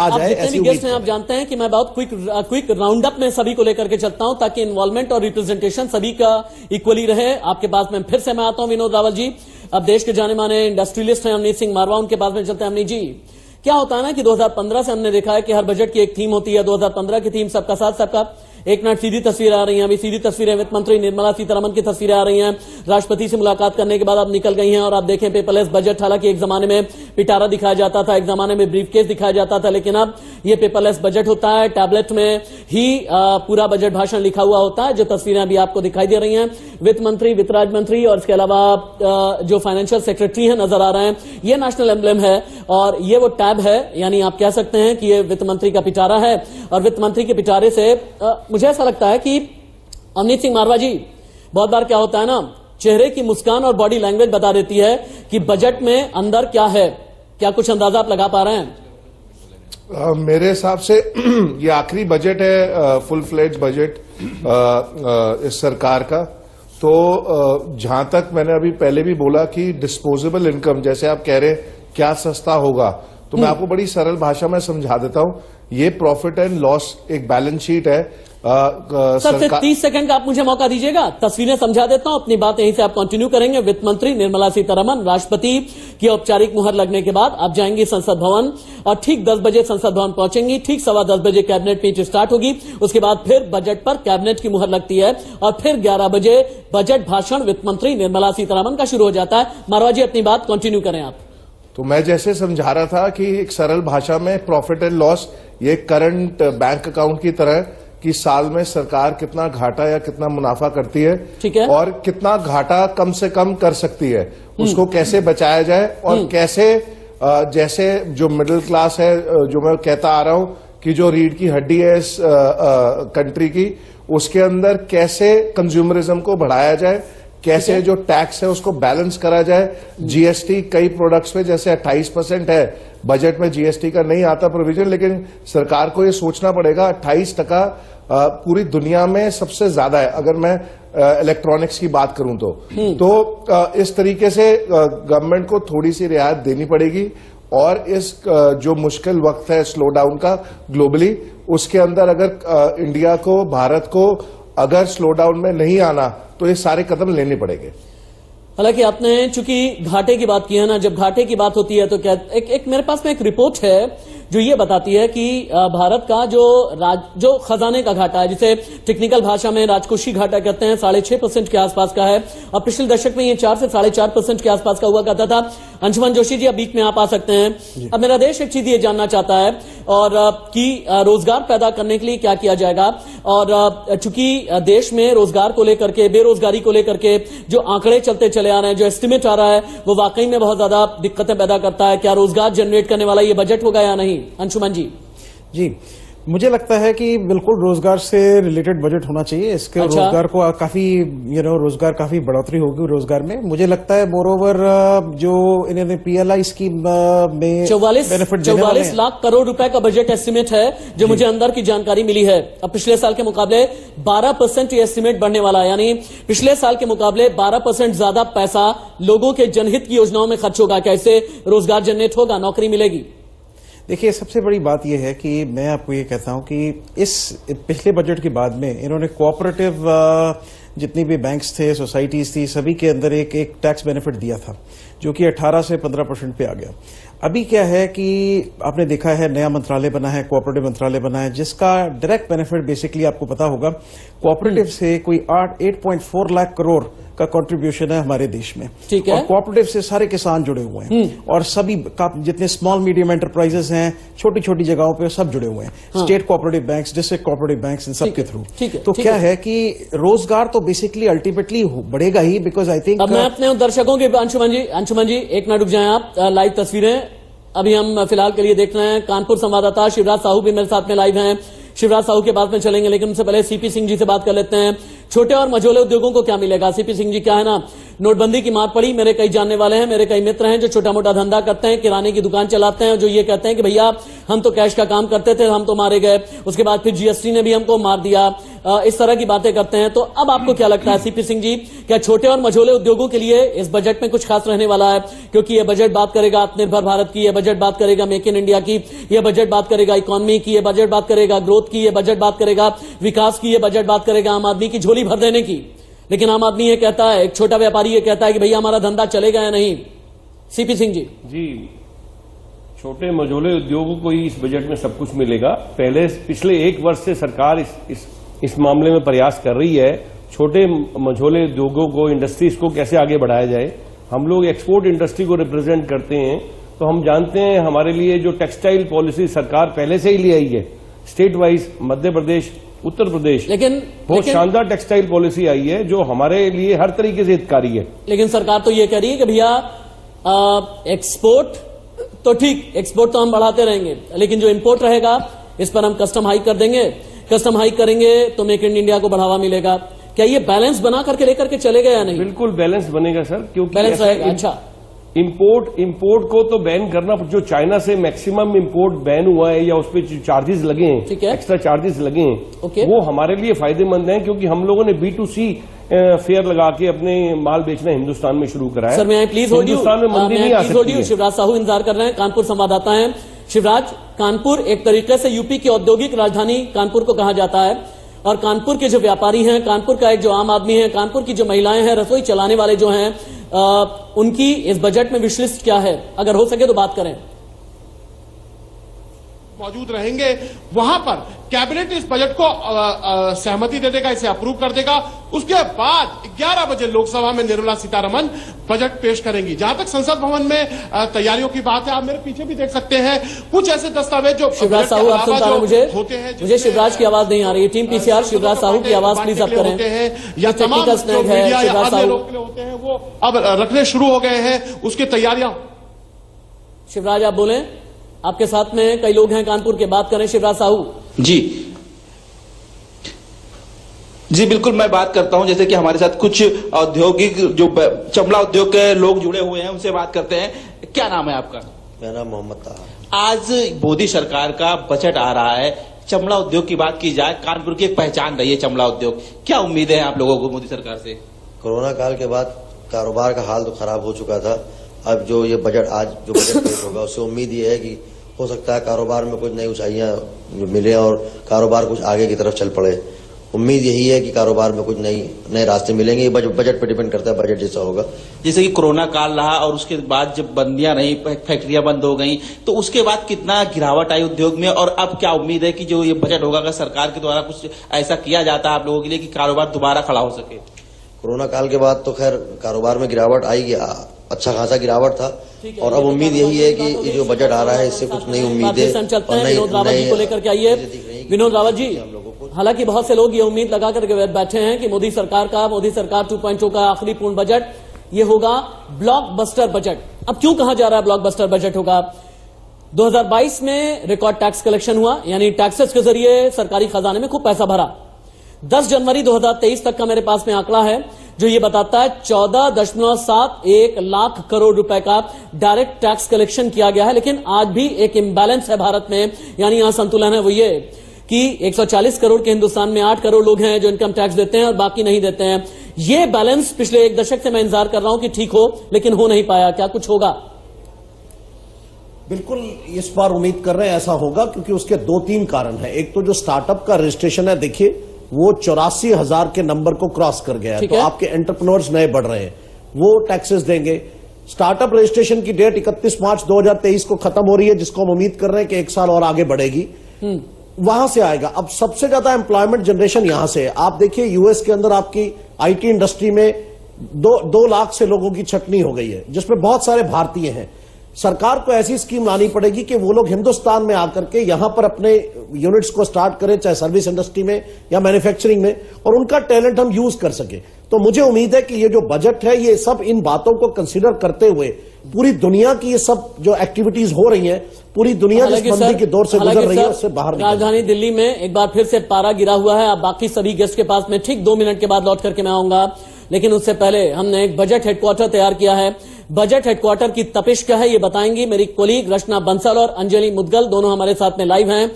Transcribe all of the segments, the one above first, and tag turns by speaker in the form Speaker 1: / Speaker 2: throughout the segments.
Speaker 1: आ जाए
Speaker 2: जितने
Speaker 1: ऐसी
Speaker 2: भी गेस्ट हैं
Speaker 1: उम्मीद
Speaker 2: आप जानते हैं कि मैं बहुत क्विक राउंड अप में सभी को लेकर के चलता हूं ताकि इन्वॉल्वमेंट और रिप्रेजेंटेशन सभी का इक्वली रहे। आपके पास में फिर से मैं आता हूं विनोद रावल जी, अब देश के जाने माने इंडस्ट्रियलिस्ट हैं अमनीत सिंह मारवा, उनके पास में चलते हैं। अमनीत जी, क्या होता है ना कि 2015 से हमने देखा है कि हर बजट की एक थीम होती है। 2015 की थीम सबका साथ सबका, एक मिनट सीधी तस्वीर आ रही है, अभी सीधी तस्वीरें वित्त मंत्री निर्मला सीतारमण की तस्वीरें आ रही हैं, राष्ट्रपति से मुलाकात करने के बाद अब निकल गई हैं। और आप देखें पेपरलेस बजट, हालांकि एक जमाने में पिटारा दिखाया जाता था, एक जमाने में ब्रीफकेस दिखाया जाता था, लेकिन अब ये पेपरलेस बजट होता है, टैबलेट में ही पूरा बजट भाषण लिखा हुआ होता है, जो तस्वीरें अभी आपको दिखाई दे रही हैं। वित्त मंत्री, वित्त राज्य मंत्री और इसके अलावा जो फाइनेंशियल सेक्रेटरी है नजर आ रहे हैं, ये नेशनल एम्ब्लेम है और ये वो टैब है, यानी आप कह सकते हैं कि ये वित्त मंत्री का पिटारा है। और वित्त मंत्री के पिटारे से मुझे ऐसा लगता है कि अमनीत सिंह मारवा जी, बहुत बार क्या होता है ना, चेहरे की मुस्कान और बॉडी लैंग्वेज बता देती है कि बजट में अंदर क्या है। क्या कुछ अंदाजा आप लगा पा रहे हैं?
Speaker 3: मेरे हिसाब से ये आखिरी बजट है, फुल फ्लेज बजट इस सरकार का। तो जहां तक मैंने अभी पहले भी बोला कि डिस्पोजेबल इनकम, जैसे आप कह रहे हैं क्या सस्ता होगा, तो मैं आपको बड़ी सरल भाषा में समझा देता हूं। ये प्रॉफिट एंड लॉस एक बैलेंस शीट है।
Speaker 2: सर 30 सेकंड का आप मुझे मौका दीजिएगा, तस्वीरें समझा देता हूं, अपनी बात यहीं से आप कंटिन्यू करेंगे। वित्त मंत्री निर्मला सीतारमण, राष्ट्रपति की औपचारिक मुहर लगने के बाद आप जाएंगी संसद भवन और ठीक 10 बजे संसद भवन पहुंचेंगी, ठीक 10:15 बजे कैबिनेट मीटिंग स्टार्ट होगी, उसके बाद फिर बजट पर कैबिनेट की मुहर लगती है और फिर 11 बजे बजट भाषण वित्त मंत्री निर्मला सीतारमण का शुरू हो जाता है। मारवा जी अपनी बात कंटिन्यू करें आप।
Speaker 3: तो मैं जैसे समझा रहा था कि एक सरल भाषा में प्रॉफिट एंड लॉस ये करंट बैंक अकाउंट की तरह कि साल में सरकार कितना घाटा या कितना मुनाफा करती है,
Speaker 2: ठीक है,
Speaker 3: और कितना घाटा कम से कम कर सकती है, उसको कैसे बचाया जाए और कैसे जैसे जो मिडिल क्लास है, जो मैं कहता आ रहा हूं कि जो रीढ़ की हड्डी है इस कंट्री की, उसके अंदर कैसे कंज्यूमरिज्म को बढ़ाया जाए, कैसे जो टैक्स है उसको बैलेंस करा जाए। जीएसटी कई प्रोडक्ट्स पे जैसे 28% है, बजट में जीएसटी का नहीं आता प्रोविजन, लेकिन सरकार को ये सोचना पड़ेगा 28% पूरी दुनिया में सबसे ज्यादा है, अगर मैं इलेक्ट्रॉनिक्स की बात करूं तो इस तरीके से गवर्नमेंट को थोड़ी सी रियायत देनी पड़ेगी। और इस जो मुश्किल वक्त है स्लो डाउन का ग्लोबली, उसके अंदर अगर इंडिया को, भारत को अगर स्लो डाउन में नहीं आना तो ये सारे कदम लेने पड़ेंगे।
Speaker 2: हालांकि आपने चूंकि घाटे की बात की है ना, जब घाटे की बात होती है तो क्या एक मेरे पास में एक रिपोर्ट है जो ये बताती है कि भारत का जो खजाने का घाटा है, जिसे टेक्निकल भाषा में राजकोषीय घाटा कहते हैं, 6.5% के आसपास का है और पिछले दशक में ये 4 से 4.5% के आसपास का हुआ करता था। अंशुमन जोशी जी, अब बीच में आप आ सकते हैं। अब मेरा देश एक चीज ये जानना चाहता है और कि रोजगार पैदा करने के लिए क्या किया जाएगा, और चूंकि देश में रोजगार को लेकर के, बेरोजगारी को लेकर के जो आंकड़े चलते चले आ रहे हैं, जो एस्टिमेट आ रहा है, वो वाकई में बहुत ज्यादा दिक्कतें पैदा करता है। क्या रोजगार जनरेट करने वाला ये बजट होगा या नहीं? अंशुमन जी,
Speaker 1: मुझे लगता है कि बिल्कुल रोजगार से रिलेटेड बजट होना चाहिए। इसके
Speaker 2: अच्छा।
Speaker 1: रोजगार को काफी रोजगार काफी बढ़ोतरी होगी रोजगार में। मुझे लगता है मोरओवर जो इन्होंने पीएलआई स्कीम में
Speaker 2: 44 लाख करोड़ रुपए का बजट एस्टिमेट है, जो मुझे अंदर की जानकारी मिली है। अब पिछले साल के मुकाबले 12% ये एस्टिमेट बढ़ने वाला है, यानी पिछले साल के मुकाबले 12% ज्यादा पैसा लोगों के जनहित की योजनाओं में खर्च होगा। क्या इससे रोजगार जनरेट होगा, नौकरी मिलेगी?
Speaker 1: देखिए, सबसे बड़ी बात यह है कि मैं आपको ये कहता हूं कि इस पिछले बजट के बाद में इन्होंने कोऑपरेटिव जितनी भी बैंक्स थे, सोसाइटीज थी, सभी के अंदर एक टैक्स बेनिफिट दिया था, जो कि 18 से 15% पे आ गया। अभी क्या है कि आपने देखा है नया मंत्रालय बना है, कोऑपरेटिव मंत्रालय बना है, जिसका डायरेक्ट बेनिफिट बेसिकली आपको पता होगा, कोऑपरेटिव से कोई 8.4 लाख करोड़ का कंट्रीब्यूशन है हमारे देश में।
Speaker 2: ठीक है।
Speaker 1: और कोऑपरेटिव से सारे किसान जुड़े हुए हैं और सभी जितने स्मॉल मीडियम एंटरप्राइजेस हैं, छोटी छोटी जगहों पे सब जुड़े हुए हैं। State cooperative banks, district cooperative banks, इन सब के थ्रू। तो क्या है कि रोजगार तो बेसिकली अल्टीमेटली बढ़ेगा ही, बिकॉज आई थिंक।
Speaker 2: अब मैं अपने दर्शकों के, अंशुमन जी एक मिनट रुक जाएं आप। लाइव तस्वीरें अभी हम फिलहाल के लिए देख रहे हैं। कानपुर संवाददाता शिवराज साहू भी मेरे साथ में लाइव हैं। शिवराज साहू के बाद में चलेंगे, लेकिन उनसे पहले सीपी सिंह जी से बात कर लेते हैं। छोटे और मझोले उद्योगों को क्या मिलेगा? सीपी सिंह जी, क्या है ना, नोटबंदी की मार पड़ी, मेरे कई जानने वाले हैं, मेरे कई मित्र हैं जो छोटा मोटा धंधा करते हैं, किराने की दुकान चलाते हैं, जो ये कहते हैं कि भैया हम तो कैश का काम करते थे, हम तो मारे गए, उसके बाद फिर जीएसटी ने भी हमको मार दिया, इस तरह की बातें करते हैं। तो अब आपको क्या लगता है सीपी सिंह जी, क्या छोटे और मझोले उद्योगों के लिए इस बजट में कुछ खास रहने वाला है? क्योंकि यह बजट बात करेगा आत्मनिर्भर भारत की, यह बजट बात करेगा मेक इन इंडिया की, यह बजट बात करेगा इकोनॉमी की, यह बजट बात करेगा ग्रोथ की, यह बजट बात करेगा विकास की, यह बजट बात करेगा आम आदमी की झोली भर देने की। लेकिन आम आदमी ये कहता है, एक छोटा व्यापारी ये कहता है कि भैया हमारा धंधा चलेगा या नहीं। सीपी सिंह जी,
Speaker 4: छोटे मझोले उद्योगों को ही इस बजट में सब कुछ मिलेगा। पिछले एक वर्ष से सरकार इस मामले में प्रयास कर रही है, छोटे मझोले उद्योगों को, इंडस्ट्रीज को कैसे आगे बढ़ाया जाए। हम लोग एक्सपोर्ट इंडस्ट्री को रिप्रेजेंट करते हैं, तो हम जानते हैं हमारे लिए जो टेक्सटाइल पॉलिसी सरकार पहले से ही ले आई है, स्टेट वाइज मध्य प्रदेश, उत्तर प्रदेश, बहुत शानदार टेक्सटाइल पॉलिसी आई है जो हमारे लिए हर तरीके से हितकारी है।
Speaker 2: लेकिन सरकार तो ये कह रही है कि भैया एक्सपोर्ट तो ठीक, एक्सपोर्ट तो हम बढ़ाते रहेंगे, लेकिन जो इंपोर्ट रहेगा इस पर हम कस्टम हाइक कर देंगे, कस्टम हाइक करेंगे तो मेक इन इंडिया को बढ़ावा मिलेगा। क्या ये बैलेंस बना करके लेकर के चलेगा या नहीं?
Speaker 4: बिल्कुल बैलेंस बनेगा सर, क्योंकि
Speaker 2: बैलेंस रहेगा। अच्छा,
Speaker 4: इंपोर्ट को तो बैन करना, जो चाइना से मैक्सिमम इंपोर्ट बैन हुआ है या उस पर चार्जेस लगे हैं, एक्स्ट्रा चार्जेस लगे हैं, वो हमारे लिए फायदेमंद हैं, क्योंकि हम लोगों ने B2C फेयर लगा के अपने माल बेचना हिंदुस्तान में शुरू करा है।
Speaker 2: सर मैं प्लीज होल्ड यू,
Speaker 4: हिंदुस्तान में मंदी नहीं आ सकती है।
Speaker 2: शिवराज साहू इंतजार कर रहे हैं, कानपुर संवाददाता हैं। शिवराज, कानपुर एक तरीके से यूपी की औद्योगिक राजधानी कानपुर को कहा जाता है, और कानपुर के जो व्यापारी हैं, कानपुर का एक जो आम आदमी है, कानपुर की जो महिलाएं हैं, रसोई चलाने वाले जो हैं, उनकी इस बजट में विश लिस्ट क्या है? अगर हो सके तो बात करें।
Speaker 5: मौजूद रहेंगे, वहां पर कैबिनेट इस बजट को सहमति दे देगा, इसे अप्रूव कर देगा। उसके बाद 11 बजे लोकसभा में निर्मला सीतारमण बजट पेश करेंगी। जहां तक संसद भवन में तैयारियों की बात है, आप मेरे पीछे भी देख सकते हैं कुछ ऐसे दस्तावेज जो
Speaker 2: शिवराज साहू आप सुन पा रहे हैं? मुझे शिवराज की आवाज नहीं आ रही है। टीम पीसीआर शिवराज साहू की आवाज प्लीज आप करें।
Speaker 5: या तमाम जो मीडिया या अन्य लोग के लिए होते हैं वो अब रखने शुरू हो गए हैं, उसकी तैयारियां।
Speaker 2: शिवराज आप बोलें, आपके साथ में कई लोग हैं कानपुर के, बात करें। शिवराज साहू
Speaker 6: जी बिल्कुल, मैं बात करता हूं। जैसे कि हमारे साथ कुछ औद्योगिक जो चमड़ा उद्योग के लोग जुड़े हुए हैं, उनसे बात करते हैं। क्या नाम है आपका?
Speaker 7: मेरा नाम मोहम्मद ताहा।
Speaker 6: आज मोदी सरकार का बजट आ रहा है, चमड़ा उद्योग की बात की जाए, कानपुर की एक पहचान रही है चमड़ा उद्योग, क्या उम्मीदें हैं आप लोगों को मोदी सरकार से?
Speaker 7: कोरोना काल के बाद कारोबार का हाल तो खराब हो चुका था। अब जो ये बजट आज जो बजट पेश होगा, उससे उम्मीद ये है कि हो सकता है कारोबार में कुछ नई ऊंचाइयां मिले और कारोबार कुछ आगे की तरफ चल पड़े। उम्मीद यही है कि कारोबार में कुछ नए रास्ते मिलेंगे। बजट पर डिपेंड करता है, बजट जैसा होगा।
Speaker 6: जैसे कि कोरोना काल रहा और उसके बाद जब बंदियां रही, फैक्ट्रियां बंद हो गई, तो उसके बाद कितना गिरावट आई उद्योग में, और अब क्या उम्मीद है कि जो ये बजट होगा, अगर सरकार के द्वारा कुछ ऐसा किया जाता है आप लोगों के लिए कि कारोबार दोबारा खड़ा हो सके?
Speaker 7: कोरोना काल के बाद तो खैर कारोबार में गिरावट आएगी, अच्छा खासा गिरावट था, और अब उम्मीद यही है कि ये जो बजट आ रहा है इससे कुछ नई उम्मीदें।
Speaker 2: विनोद रावत जी को लेकर के आइए। विनोद रावत जी, हालांकि बहुत से लोग ये उम्मीद लगा करके बैठे हैं कि मोदी सरकार 2.0 का आखिरी पूर्ण बजट ये होगा ब्लॉकबस्टर बजट। अब क्यों कहा जा रहा है ब्लॉकबस्टर बजट होगा? 2022 में रिकॉर्ड टैक्स कलेक्शन हुआ, यानी टैक्सेस के जरिए सरकारी खजाने में खूब पैसा भरा। 10 जनवरी 2023 तक का मेरे पास में आंकड़ा है जो ये बताता है 14.71 लाख करोड़ रुपए का डायरेक्ट टैक्स कलेक्शन किया गया है। लेकिन आज भी एक इम्बैलेंस है भारत में, यानी यहां संतुलन है, वो ये कि 140 करोड़ के हिंदुस्तान में 8 करोड़ लोग हैं जो इनकम टैक्स देते हैं और बाकी नहीं देते हैं। ये बैलेंस पिछले एक दशक से मैं इंतजार कर रहा हूं कि ठीक हो, लेकिन हो नहीं पाया। क्या कुछ होगा?
Speaker 8: बिल्कुल इस बार उम्मीद कर रहे हैं ऐसा होगा, क्योंकि उसके 2-3 कारण हैं। एक तो जो स्टार्टअप का रजिस्ट्रेशन है, देखिए वो 84,000 के नंबर को क्रॉस कर गया है, तो आपके एंटरप्रेन्योर्स नए बढ़ रहे हैं, वो टैक्सेस देंगे। स्टार्टअप रजिस्ट्रेशन की डेट 31 मार्च 2023 को खत्म हो रही है, जिसको हम उम्मीद कर रहे हैं कि 1 साल और आगे बढ़ेगी, वहां से आएगा। अब सबसे ज्यादा एम्प्लॉयमेंट जनरेशन यहां से है। आप देखिए यूएस के अंदर आपकी आईटी इंडस्ट्री में 2 लाख से लोगों की छटनी हो गई है, जिसमें बहुत सारे भारतीय हैं। सरकार को ऐसी स्कीम लानी पड़ेगी कि वो लोग हिंदुस्तान में आकर के यहां पर अपने यूनिट्स को स्टार्ट करें, चाहे सर्विस इंडस्ट्री में या मैन्युफैक्चरिंग में, और उनका टैलेंट हम यूज कर सके। तो मुझे उम्मीद है कि ये जो बजट है, ये सब इन बातों को कंसीडर करते हुए पूरी दुनिया की ये सब जो एक्टिविटीज हो रही हैं, पूरी दुनिया जिस मंदी के दौर से गुजर रही है, उससे बाहर
Speaker 2: राजधानी दिल्ली में एक बार फिर से पारा गिरा हुआ है। अब बाकी सभी गेस्ट के पास में ठीक 2 मिनट के बाद लौट करके मैं आऊंगा, लेकिन उससे पहले हमने एक बजट हेडक्वार्टर तैयार किया है। बजट हेडक्वार्टर की तपिश क्या है ये बताएंगी मेरी कोलीग रचना बंसल और अंजलि मुदगल, दोनों हमारे साथ में लाइव हैं।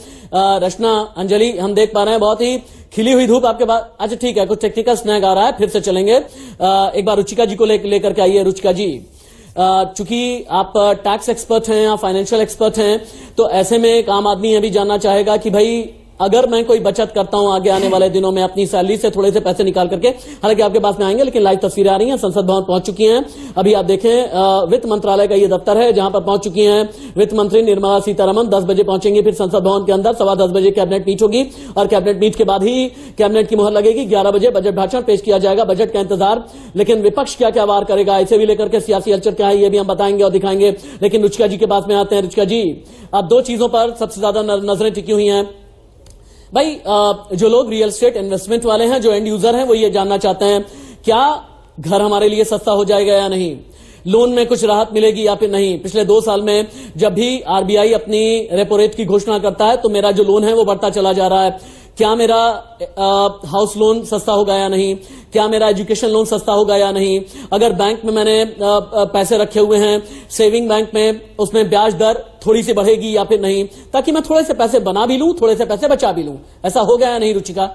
Speaker 2: रचना, अंजलि, हम देख पा रहे हैं बहुत ही खिली हुई धूप आपके पास। अच्छा ठीक है, कुछ टेक्निकल स्नैग आ रहा है, फिर से चलेंगे। एक बार रुचिका जी को लेकर के आइए। रुचिका जी, चूंकि आप टैक्स एक्सपर्ट हैं, आप फाइनेंशियल एक्सपर्ट हैं, तो ऐसे में एक आम आदमी यह भी जानना चाहेगा कि भाई अगर मैं कोई बचत करता हूं आगे आने वाले दिनों में अपनी सैलरी से थोड़े से पैसे निकाल करके, हालांकि आपके पास में आएंगे, लेकिन लाइव तस्वीरें आ रही हैं, संसद भवन पहुंच चुकी हैं। अभी आप देखें वित्त मंत्रालय का ये दफ्तर है जहां पर पहुंच चुकी हैं वित्त मंत्री निर्मला सीतारमण। 10 बजे पहुंचेंगे फिर संसद भवन के अंदर। 10:15 बजे कैबिनेट मीट होगी और कैबिनेट मीट के बाद ही कैबिनेट की मुहर लगेगी। 11 बजे बजट भाषण पेश किया जाएगा। बजट का इंतजार, लेकिन विपक्ष क्या क्या वार करेगा, इसे भी लेकर के सियासी हलचल क्या है ये भी हम बताएंगे और दिखाएंगे। लेकिन रुचिका जी के पास में आते हैं। रुचिका जी, अब 2 चीजों पर सबसे ज्यादा नजरें टिकी हुई हैं भाई। जो लोग रियल एस्टेट इन्वेस्टमेंट वाले हैं, जो एंड यूजर हैं, वो ये जानना चाहते हैं क्या घर हमारे लिए सस्ता हो जाएगा या नहीं, लोन में कुछ राहत मिलेगी या फिर नहीं। पिछले 2 साल में जब भी आरबीआई अपनी रेपो रेट की घोषणा करता है तो मेरा जो लोन है वो बढ़ता चला जा रहा है। क्या मेरा हाउस लोन सस्ता होगा या नहीं, क्या मेरा एजुकेशन लोन सस्ता होगा या नहीं, अगर बैंक में मैंने पैसे रखे हुए हैं सेविंग बैंक में, उसमें ब्याज दर थोड़ी सी बढ़ेगी या फिर नहीं, ताकि मैं थोड़े से पैसे बना भी लूं, थोड़े से पैसे बचा भी लूं। ऐसा हो गया या नहीं रुचिका?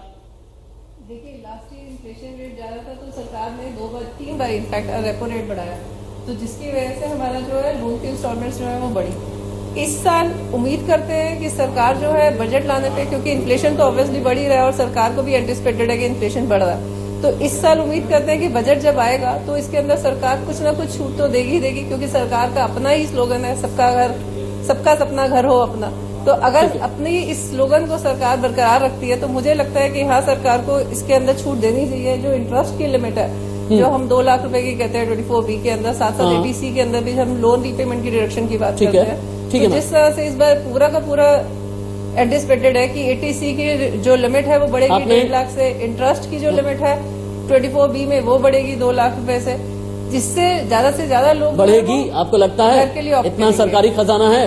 Speaker 9: देखिए, लास्ट ईयर इन्फ्लेशन रेट ज्यादा था तो सरकार ने 3 बार इनफैक्ट रेपो रेट बढ़ाया, तो जिसकी वजह से हमारा जो है लोन की इंस्टॉलमेंट्स जो है वो बढ़ी। इस साल उम्मीद करते हैं कि सरकार जो है बजट लाने पे, क्योंकि इन्फ्लेशन तो ऑब्वियसली बढ़ ही रहा है और सरकार को भी एंटिसिपेटेड है कि इन्फ्लेशन बढ़ रहा है, तो इस साल उम्मीद करते हैं कि बजट जब आएगा तो इसके अंदर सरकार कुछ ना कुछ छूट तो देगी ही देगी, क्योंकि सरकार का अपना ही स्लोगन है, सबका सपना घर हो अपना। तो अगर अपनी इस स्लोगन को सरकार बरकरार रखती है तो मुझे लगता है कि हाँ, सरकार को इसके अंदर छूट देनी चाहिए। जो इंटरेस्ट की लिमिट है, जो हम 2 लाख रुपए की कहते हैं 24B के अंदर, साथ साथ एटीसी के अंदर भी हम लोन रीपेमेंट की डिडक्शन की बात करते हैं। तो जिस तरह से इस बार पूरा का पूरा एंटिसिपेटेड है कि एटीसी की जो लिमिट है वो बढ़ेगी 1.5 लाख से, इंटरेस्ट की जो लिमिट है 24B में वो बढ़ेगी 2 लाख रुपए से, जिससे ज्यादा से ज्यादा लोग
Speaker 2: बढ़ेगी। आपको लगता है इतना सरकारी खजाना है?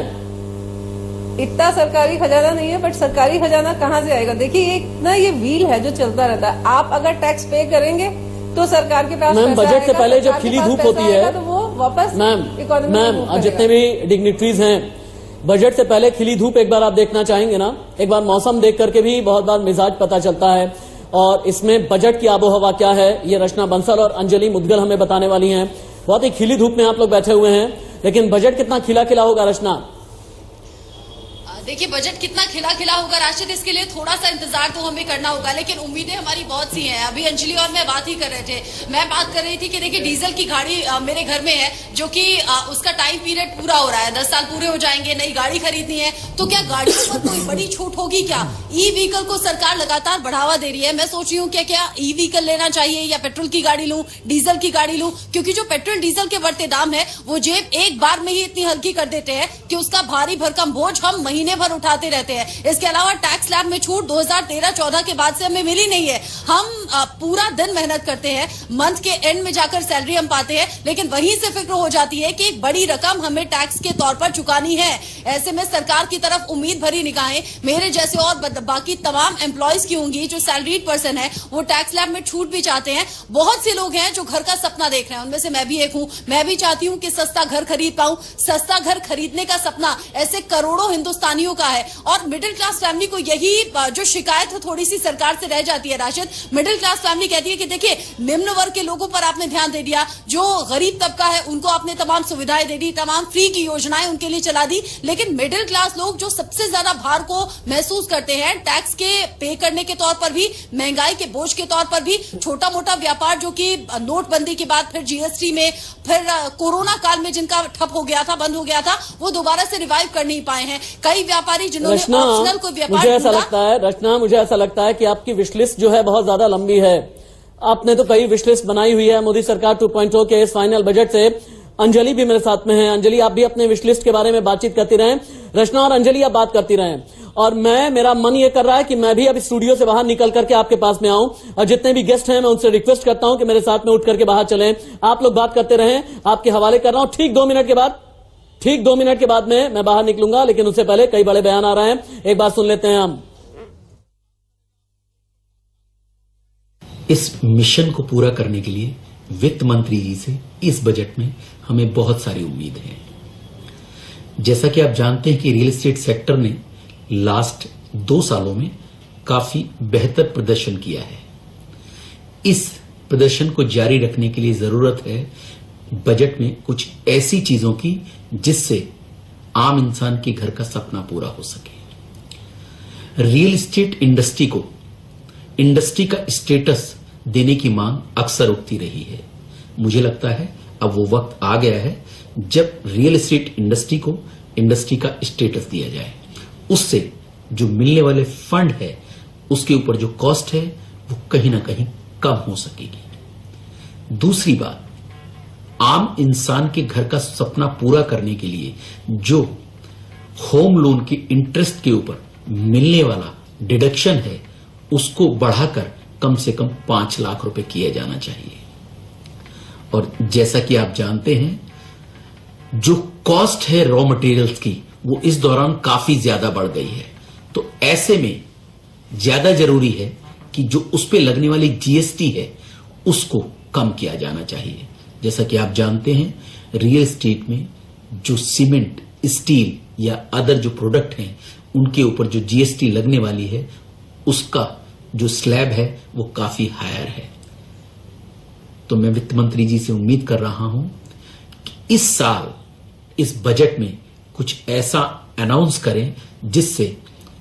Speaker 9: इतना सरकारी खजाना नहीं है, बट सरकारी खजाना कहाँ से आएगा? देखिए, एक ना ये व्हील है जो चलता रहता है। आप अगर टैक्स पे करेंगे तो सरकार के पास
Speaker 2: मैम बजट से पहले जब खिली धूप होती है
Speaker 9: तो वो वापस
Speaker 2: मैम जितने भी डिग्निटरीज हैं, बजट से पहले खिली धूप एक बार आप देखना चाहेंगे ना? एक बार मौसम देख करके भी बहुत बार मिजाज पता चलता है, और इसमें बजट की आबोहवा क्या है ये रचना बंसल और अंजलि मुदगल हमें बताने वाली हैं। बहुत ही खिली धूप में आप लोग बैठे हुए हैं, लेकिन बजट कितना खिला खिला होगा रचना?
Speaker 10: देखिए, बजट कितना खिला खिला होगा राशिद, इसके लिए थोड़ा सा इंतजार तो हमें करना होगा, लेकिन उम्मीदें हमारी बहुत सी हैं। अभी अंजलि और मैं बात ही कर रहे थे, मैं बात कर रही थी कि देखिए डीजल की गाड़ी मेरे घर में है, जो कि उसका टाइम पीरियड पूरा हो रहा है, 10 साल पूरे हो जाएंगे, नई गाड़ी खरीदनी है, तो क्या गाड़ियों पर कोई बड़ी छूट होगी क्या? ई व्हीकल को सरकार लगातार बढ़ावा दे रही है। मैं सोच रही हूँ क्या ई व्हीकल लेना चाहिए या पेट्रोल की गाड़ी लूं, डीजल की गाड़ी लूं, क्योंकि जो पेट्रोल डीजल के बढ़ते दाम है वो जेब एक बार में ही इतनी हल्की कर देते हैं कि उसका भारी भरकम बोझ हम महीने भर उठाते रहते हैं। इसके अलावा टैक्स स्लैब में छूट 2013-14 के बाद से हमें मिली नहीं है। हम पूरा दिन मेहनत करते हैं, मंथ के एंड में जाकर सैलरी हम पाते हैं, लेकिन वहीं से फिक्र हो जाती है कि एक बड़ी रकम हमें टैक्स के तौर पर चुकानी है। ऐसे में सरकार की तरफ उम्मीद भरी निगाहें मेरे जैसे और बाकी तमाम एम्प्लॉयज की होंगी जो सैलरीड पर्सन है, वो टैक्स स्लैब में छूट भी चाहते हैं। बहुत से लोग हैं जो घर का सपना देख रहे हैं, उनमें से मैं भी एक हूं। मैं भी चाहती हूं कि सस्ता घर खरीद पाऊं। सस्ता घर खरीदने का सपना ऐसे करोड़ों हिंदुस्तानियों का है, और मिडिल क्लास फैमिली को यही जो शिकायत है थोड़ी सी सरकार से रह जाती है राशिद। मिडिल क्लास फैमिली कहती है कि देखिए, निम्न वर्ग के लोगों पर आपने ध्यान दे दिया, जो गरीब तबका है उनको आपने तमाम सुविधाएं दे दी, तमाम फ्री की योजनाएं उनके लिए चला दी, लेकिन मिडिल क्लास लोग जो सबसे ज्यादा भार को महसूस करते हैं टैक्स के पे करने के तौर पर भी, महंगाई के बोझ के तौर पर भी, छोटा मोटा व्यापार जो कि नोटबंदी के बाद, फिर जीएसटी में, फिर कोरोना काल में जिनका ठप हो गया था, बंद हो गया था, वो दोबारा से रिवाइव कर नहीं पाए हैं। कई व्यापारी जिन्होंने ऑप्शनल कोई व्यापार,
Speaker 2: मुझे ऐसा लगता है रचना, मुझे ऐसा लगता है कि आपकी विशलिस्ट जो है बहुत ज्यादा लंबी है। आपने तो कई विशलिस्ट बनाई हुई है मोदी सरकार 2.0 के इस फाइनल बजट से। अंजलि भी मेरे साथ में है। अंजलि, आप भी अपने विशलिस्ट के बारे में बातचीत करती रहें। रचना और अंजलि आप बात करती रहें, और मेरा मन ये कर रहा है कि मैं भी अब स्टूडियो से बाहर निकल करके आपके पास में आऊं, और जितने भी गेस्ट हैं मैं उनसे रिक्वेस्ट करता हूं कि मेरे साथ में उठ करके बाहर चलें। आप लोग बात करते रहें, आपके हवाले कर रहा हूं। ठीक 2 मिनट के बाद में मैं बाहर निकलूंगा, लेकिन उससे पहले कई बड़े बयान आ रहे हैं, एक बार सुन लेते हैं हम।
Speaker 11: इस मिशन को पूरा करने के लिए वित्त मंत्री जी से इस बजट में हमें बहुत सारी उम्मीद है। जैसा कि आप जानते हैं कि रियल एस्टेट सेक्टर ने लास्ट 2 सालों में काफी बेहतर प्रदर्शन किया है। इस प्रदर्शन को जारी रखने के लिए जरूरत है बजट में कुछ ऐसी चीजों की जिससे आम इंसान के घर का सपना पूरा हो सके। रियल एस्टेट इंडस्ट्री को इंडस्ट्री का स्टेटस देने की मांग अक्सर उठती रही है। मुझे लगता है अब वो वक्त आ गया है जब रियल एस्टेट इंडस्ट्री को इंडस्ट्री का स्टेटस दिया जाए। उससे जो मिलने वाले फंड है उसके ऊपर जो कॉस्ट है वो कहीं ना कहीं कम हो सकेगी। दूसरी बात, आम इंसान के घर का सपना पूरा करने के लिए जो होम लोन के इंटरेस्ट के ऊपर मिलने वाला डिडक्शन है उसको बढ़ाकर कम से कम 5 लाख रुपए किया जाना चाहिए। और जैसा कि आप जानते हैं जो कॉस्ट है रॉ मटेरियल्स की वो इस दौरान काफी ज्यादा बढ़ गई है, तो ऐसे में ज्यादा जरूरी है कि जो उस पे लगने वाली जीएसटी है उसको कम किया जाना चाहिए। जैसा कि आप जानते हैं रियल एस्टेट में जो सीमेंट, स्टील या अदर जो प्रोडक्ट हैं उनके ऊपर जो जीएसटी लगने वाली है उसका जो स्लैब है वो काफी हायर है। तो मैं वित्त मंत्री जी से उम्मीद कर रहा हूं कि इस साल इस बजट में कुछ ऐसा अनाउंस करें जिससे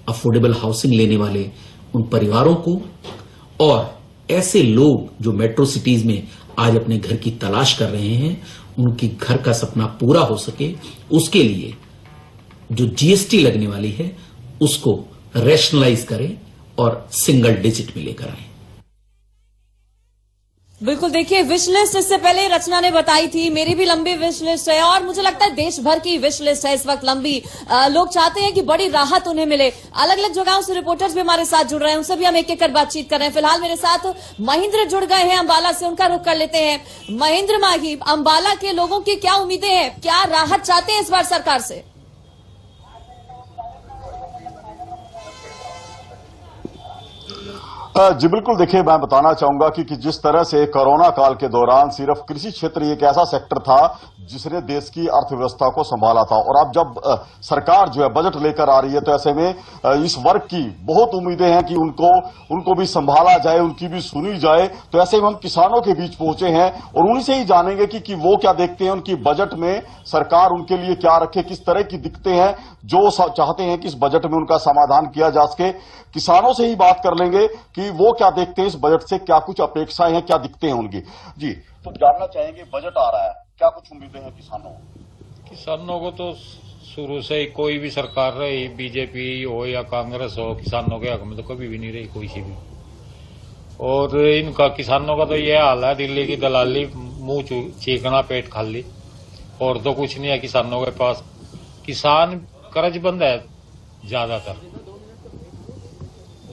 Speaker 11: अफोर्डेबल हाउसिंग लेने वाले उन परिवारों को और ऐसे लोग जो मेट्रो सिटीज में आज अपने घर की तलाश कर रहे हैं उनके घर का सपना पूरा हो सके, उसके लिए जो जीएसटी लगने वाली है उसको रैशनलाइज करें और सिंगल डिजिट में लेकर आए।
Speaker 12: बिल्कुल, देखिए विश लिस्ट इससे पहले रचना ने बताई थी, मेरी भी लंबी विश लिस्ट है और मुझे लगता है देश भर की विश लिस्ट है इस वक्त लंबी। लोग चाहते हैं कि बड़ी राहत उन्हें मिले। अलग अलग जगहों से रिपोर्टर्स भी हमारे साथ जुड़ रहे हैं, उनसे भी हम एक एक कर बातचीत कर रहे हैं। फिलहाल मेरे साथ महेंद्र जुड़ गए हैं अंबाला से, उनका रुख कर लेते हैं। महेंद्र माघी, अंबाला के लोगों की क्या उम्मीदें हैं, क्या राहत चाहते हैं इस बार सरकार से?
Speaker 13: जी बिल्कुल, देखिए मैं बताना चाहूंगा कि जिस तरह से कोरोना काल के दौरान सिर्फ कृषि क्षेत्र एक ऐसा सेक्टर था जिसने देश की अर्थव्यवस्था को संभाला था, और अब जब सरकार जो है बजट लेकर आ रही है तो ऐसे में इस वर्ग की बहुत उम्मीदें हैं कि उनको भी संभाला जाए, उनकी भी सुनी जाए। तो ऐसे में हम किसानों के बीच पहुंचे हैं और उन्हीं से ही जानेंगे कि वो क्या देखते हैं, उनकी बजट में सरकार उनके लिए क्या रखे, किस तरह की दिक्कतें हैं जो चाहते हैं कि इस बजट में उनका समाधान किया जा सके। किसानों से ही बात कर लेंगे कि वो क्या देखते हैं इस बजट से, क्या कुछ अपेक्षाएं हैं, क्या दिक्कतें हैं उनकी। जी, तो जानना चाहेंगे बजट आ रहा है, क्या कुछ उम्मीदें हैं किसानों को? तो शुरू से ही कोई भी सरकार रही, बीजेपी हो या कांग्रेस हो, किसानों के हक में तो कभी भी नहीं रही कोई सी भी। और इनका किसानों का तो ये हाल है, दिल्ली की दलाली, मुंह चीकना पेट खाली, और तो कुछ नहीं है किसानों के पास। किसान कर्जबंद है ज्यादातर,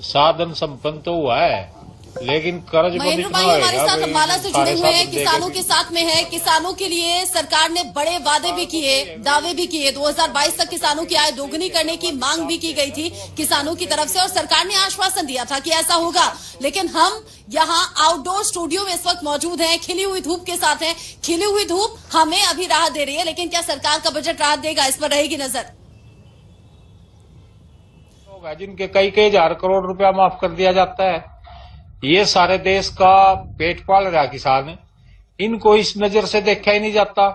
Speaker 13: साधन संपन्न तो हुआ है लेकिन कर्ज
Speaker 10: महेंद्र भाई हमारे साथ अंबाला से जुड़े हुए हैं, किसानों के साथ में है। किसानों के लिए सरकार ने बड़े वादे भी किए, दावे भी किए। 2022 तक किसानों की आय दोगुनी करने की मांग भी की गई थी किसानों की तरफ से, और सरकार ने आश्वासन दिया था कि ऐसा होगा। लेकिन हम यहाँ आउटडोर स्टूडियो में इस वक्त मौजूद हैं, खिली हुई धूप के साथ हैं। खिली हुई धूप हमें अभी राहत दे रही है, लेकिन क्या सरकार का बजट राहत देगा, इस पर रहेगी नजर।
Speaker 14: जिनके कई हजार करोड़ रुपया माफ कर दिया जाता है, ये सारे देश का पेट पाल रहा किसान, इनको इस नजर से देखा ही नहीं जाता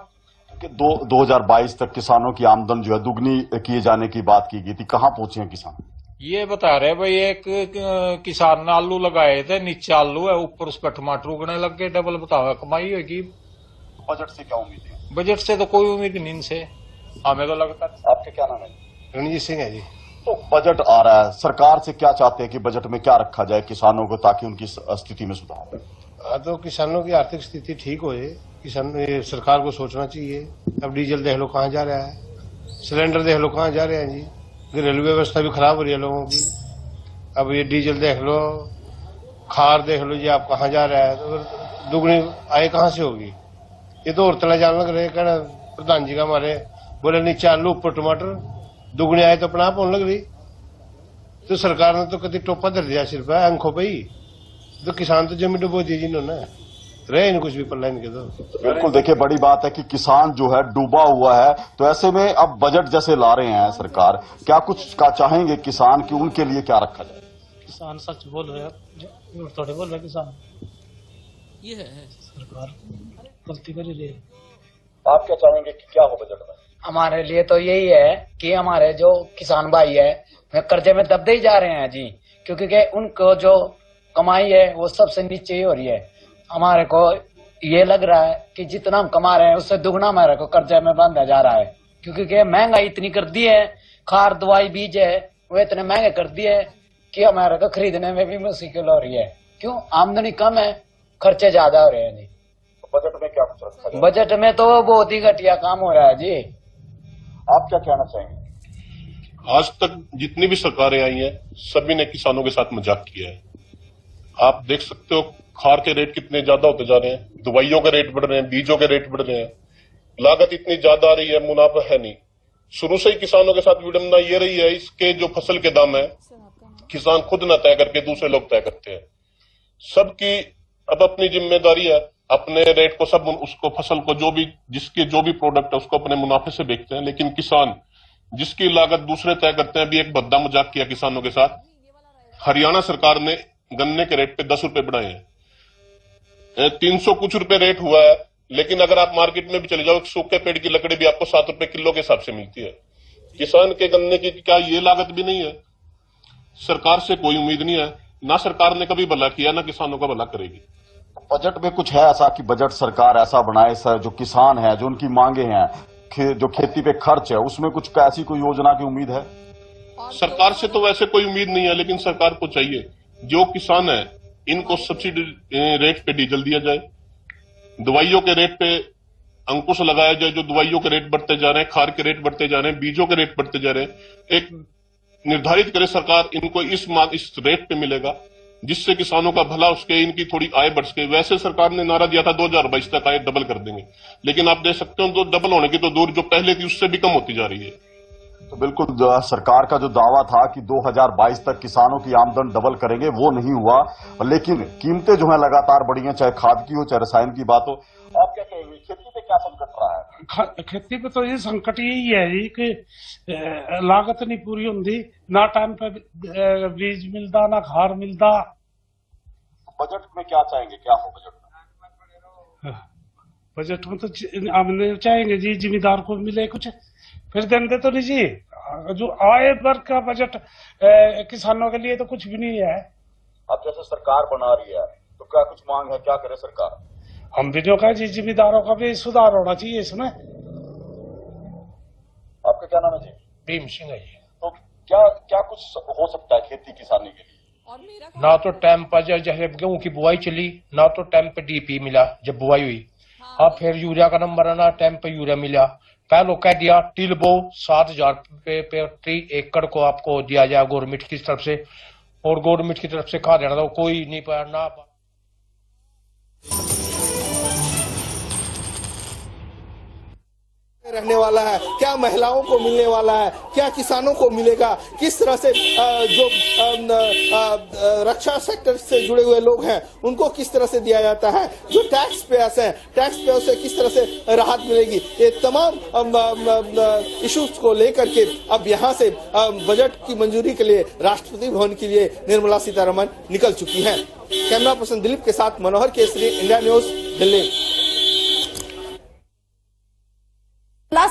Speaker 14: कि 2022 तक किसानों की आमदन जो है दुगनी किए जाने की बात की गई थी। कहां पहुंचे हैं किसान? ये बता रहे भाई, एक किसान ने आलू लगाए थे, नीचे आलू है, ऊपर उस पर टमाटर उगने लग गए, डबल बताओ कमाई होगी। बजट से क्या उम्मीद है? बजट से तो कोई उम्मीद नहीं इनसे, हमें तो लगता है। आपके क्या नाम है? रणजीत सिंह है जी। तो बजट आ रहा है, सरकार से क्या चाहते हैं कि बजट में क्या रखा जाए किसानों को ताकि उनकी स्थिति में सुधार हो? तो किसानों की आर्थिक स्थिति ठीक हो, किसान सरकार को सोचना चाहिए। अब डीजल देख लो कहाँ जा रहा है, सिलेंडर देख लो कहाँ जा रहे हैं जी, रेलवे व्यवस्था भी खराब हो रही है लोगों की। अब ये डीजल देख लो, खार देख लो जी, आप कहाँ जा रहा है, तो दुगनी आय कहाँ से होगी? ये तो और तला जान लग रहे, कहना प्रधान जी का हमारे बोले नीचे आलू ऊपर टमाटर, दुगनी आए तो अपना आप होने लग रही। तो सरकार ने तो कभी टोपा धर दिया सिर्फ आंखों पे ही, तो किसान तो जमीन डुबो दी जिन्होंने, रहे नहीं कुछ भी पल्ला इनके। तो बिल्कुल, देखिए बड़ी बात है कि किसान जो है डूबा हुआ है। तो ऐसे में अब बजट जैसे ला रहे हैं सरकार, क्या कुछ का चाहेंगे किसान कि उनके लिए क्या रखा जाए?
Speaker 15: किसान सच बोल रहे हैं, थोड़े बोल रहे किसान।
Speaker 2: ये है
Speaker 15: सरकार गलती कर रही है।
Speaker 13: आप क्या चाहेंगे कि क्या हो बजट में?
Speaker 16: हमारे लिए तो यही है कि हमारे जो किसान भाई है वे कर्जे में दबते ही जा रहे हैं जी, क्योंकि उनको जो कमाई है वो सबसे नीचे ही हो रही है। हमारे को ये लग रहा है कि जितना हम कमा रहे हैं उससे दुगना हमारे को कर्जे में बांधा जा रहा है, क्योंकि महंगाई इतनी कर दी है, खाद दवाई बीज है वो इतने महंगे कर दिए कि हमारे को खरीदने में भी मुश्किल हो रही है। क्यों? आमदनी कम है, खर्चे ज्यादा हो रहे हैं जी।
Speaker 13: बजट में क्या कुछ रखा है?
Speaker 16: बजट में तो बहुत ही घटिया काम हो रहा है जी।
Speaker 13: आप क्या कहना चाहेंगे?
Speaker 17: आज तक जितनी भी सरकारें आई हैं सभी ने किसानों के साथ मजाक किया है। आप देख सकते हो खार के रेट कितने ज्यादा होते जा रहे हैं, दवाइयों के रेट बढ़ रहे हैं, बीजों के रेट बढ़ रहे हैं, लागत इतनी ज्यादा आ रही है, मुनाफा है नहीं। शुरू से ही किसानों के साथ विडंबना ये रही है, इसके जो फसल के दाम है किसान खुद न तय करके दूसरे लोग तय करते हैं। सबकी अब अपनी जिम्मेदारी है, अपने रेट को सब उसको फसल को जो भी जिसके जो भी प्रोडक्ट है उसको अपने मुनाफे से बेचते हैं, लेकिन किसान जिसकी लागत दूसरे तय करते हैं। अभी एक भद्दा मजाक किया किसानों के साथ। हरियाणा सरकार ने गन्ने के रेट पे 10 रुपए बढ़ाए हैं, 300 कुछ रुपए रेट हुआ है, लेकिन अगर आप मार्केट में भी चले जाओ सूखे पेड़ की लकड़ी भी आपको 7 रुपए किलो के हिसाब से मिलती है। किसान के गन्ने की क्या ये लागत भी नहीं है? सरकार से कोई उम्मीद नहीं है, ना सरकार ने कभी भला किया ना किसानों का भला करेगी।
Speaker 13: बजट में कुछ है ऐसा कि बजट सरकार ऐसा बनाए सर, जो किसान है जो उनकी मांगे हैं, जो खेती पे खर्च है उसमें कुछ ऐसी कोई योजना की उम्मीद है?
Speaker 17: सरकार से तो वैसे कोई उम्मीद नहीं है, लेकिन सरकार को चाहिए जो किसान है इनको सब्सिडी रेट पे डीजल दिया जाए, दवाइयों के रेट पे अंकुश लगाया जाए। जो दवाइयों के रेट बढ़ते जा रहे हैं, खाद के रेट बढ़ते जा रहे हैं, बीजों के रेट बढ़ते जा रहे हैं, एक निर्धारित करे सरकार इनको इस रेट पे मिलेगा जिससे किसानों का भला उसके इनकी थोड़ी आय बढ़ सके। वैसे सरकार ने नारा दिया था 2022 तक आय डबल कर देंगे, लेकिन आप देख सकते हो तो डबल होने की तो दूर, जो पहले थी उससे भी कम होती जा रही है।
Speaker 13: तो बिल्कुल सरकार का जो दावा था कि 2022 तक किसानों की आमदन डबल करेंगे वो नहीं हुआ, लेकिन कीमतें जो है लगातार बढ़ी हैं, चाहे खाद की हो चाहे रसायन की बात हो। आप क्या कहेंगे खेती पे क्या संकट रहा है?
Speaker 15: खेती पे तो ये संकट यही है जी कि लागत नहीं पूरी होती, ना टाइम पे बीज मिलता ना खाद मिलता।
Speaker 13: बजट में क्या चाहेंगे, क्या हो बजट में?
Speaker 15: बजट में तो हम चाहेंगे जी जिम्मेदार को मिले कुछ, फिर देंगे तो नहीं जी। जो आय वर्ग का बजट किसानों के लिए तो कुछ भी नहीं है।
Speaker 13: अब जैसे सरकार बना रही है तो क्या कुछ मांग है, क्या करे सरकार?
Speaker 15: हम भी जो कहा जी जिम्मेदारों का भी सुधार होना चाहिए इसमें।
Speaker 13: आपका क्या नाम है जी?
Speaker 15: भीम सिंह है जी।
Speaker 13: तो क्या कुछ हो सकता है खेती किसानी के लिए?
Speaker 18: ना तो टाइम पर जैसे गेहूं की बुआई चली, ना तो टाइम पे डीपी मिला जब बुआई हुई। अब फिर यूरिया का नंबर आना, टाइम पे यूरिया मिला। पहले कह दिया टिलबो 7,000 पे प्रति एकड़ को आपको दिया जाए गवर्नमेंट की तरफ से, और गवर्नमेंट की तरफ से कहा देना था कोई नहीं पाया ना।
Speaker 5: रहने वाला है, क्या महिलाओं को मिलने वाला है, क्या किसानों को मिलेगा, किस तरह से जो रक्षा सेक्टर से जुड़े हुए लोग हैं उनको किस तरह से दिया जाता है, जो टैक्स पेयर्स हैं टैक्स पेयर से किस तरह से राहत मिलेगी, ये तमाम इश्यूज को लेकर के अब यहाँ से बजट की मंजूरी के लिए राष्ट्रपति भवन के लिए निर्मला सीतारमण निकल चुकी हैं। कैमरा पर्सन दिलीप के साथ मनोहर केसरी, इंडिया न्यूज, दिल्ली।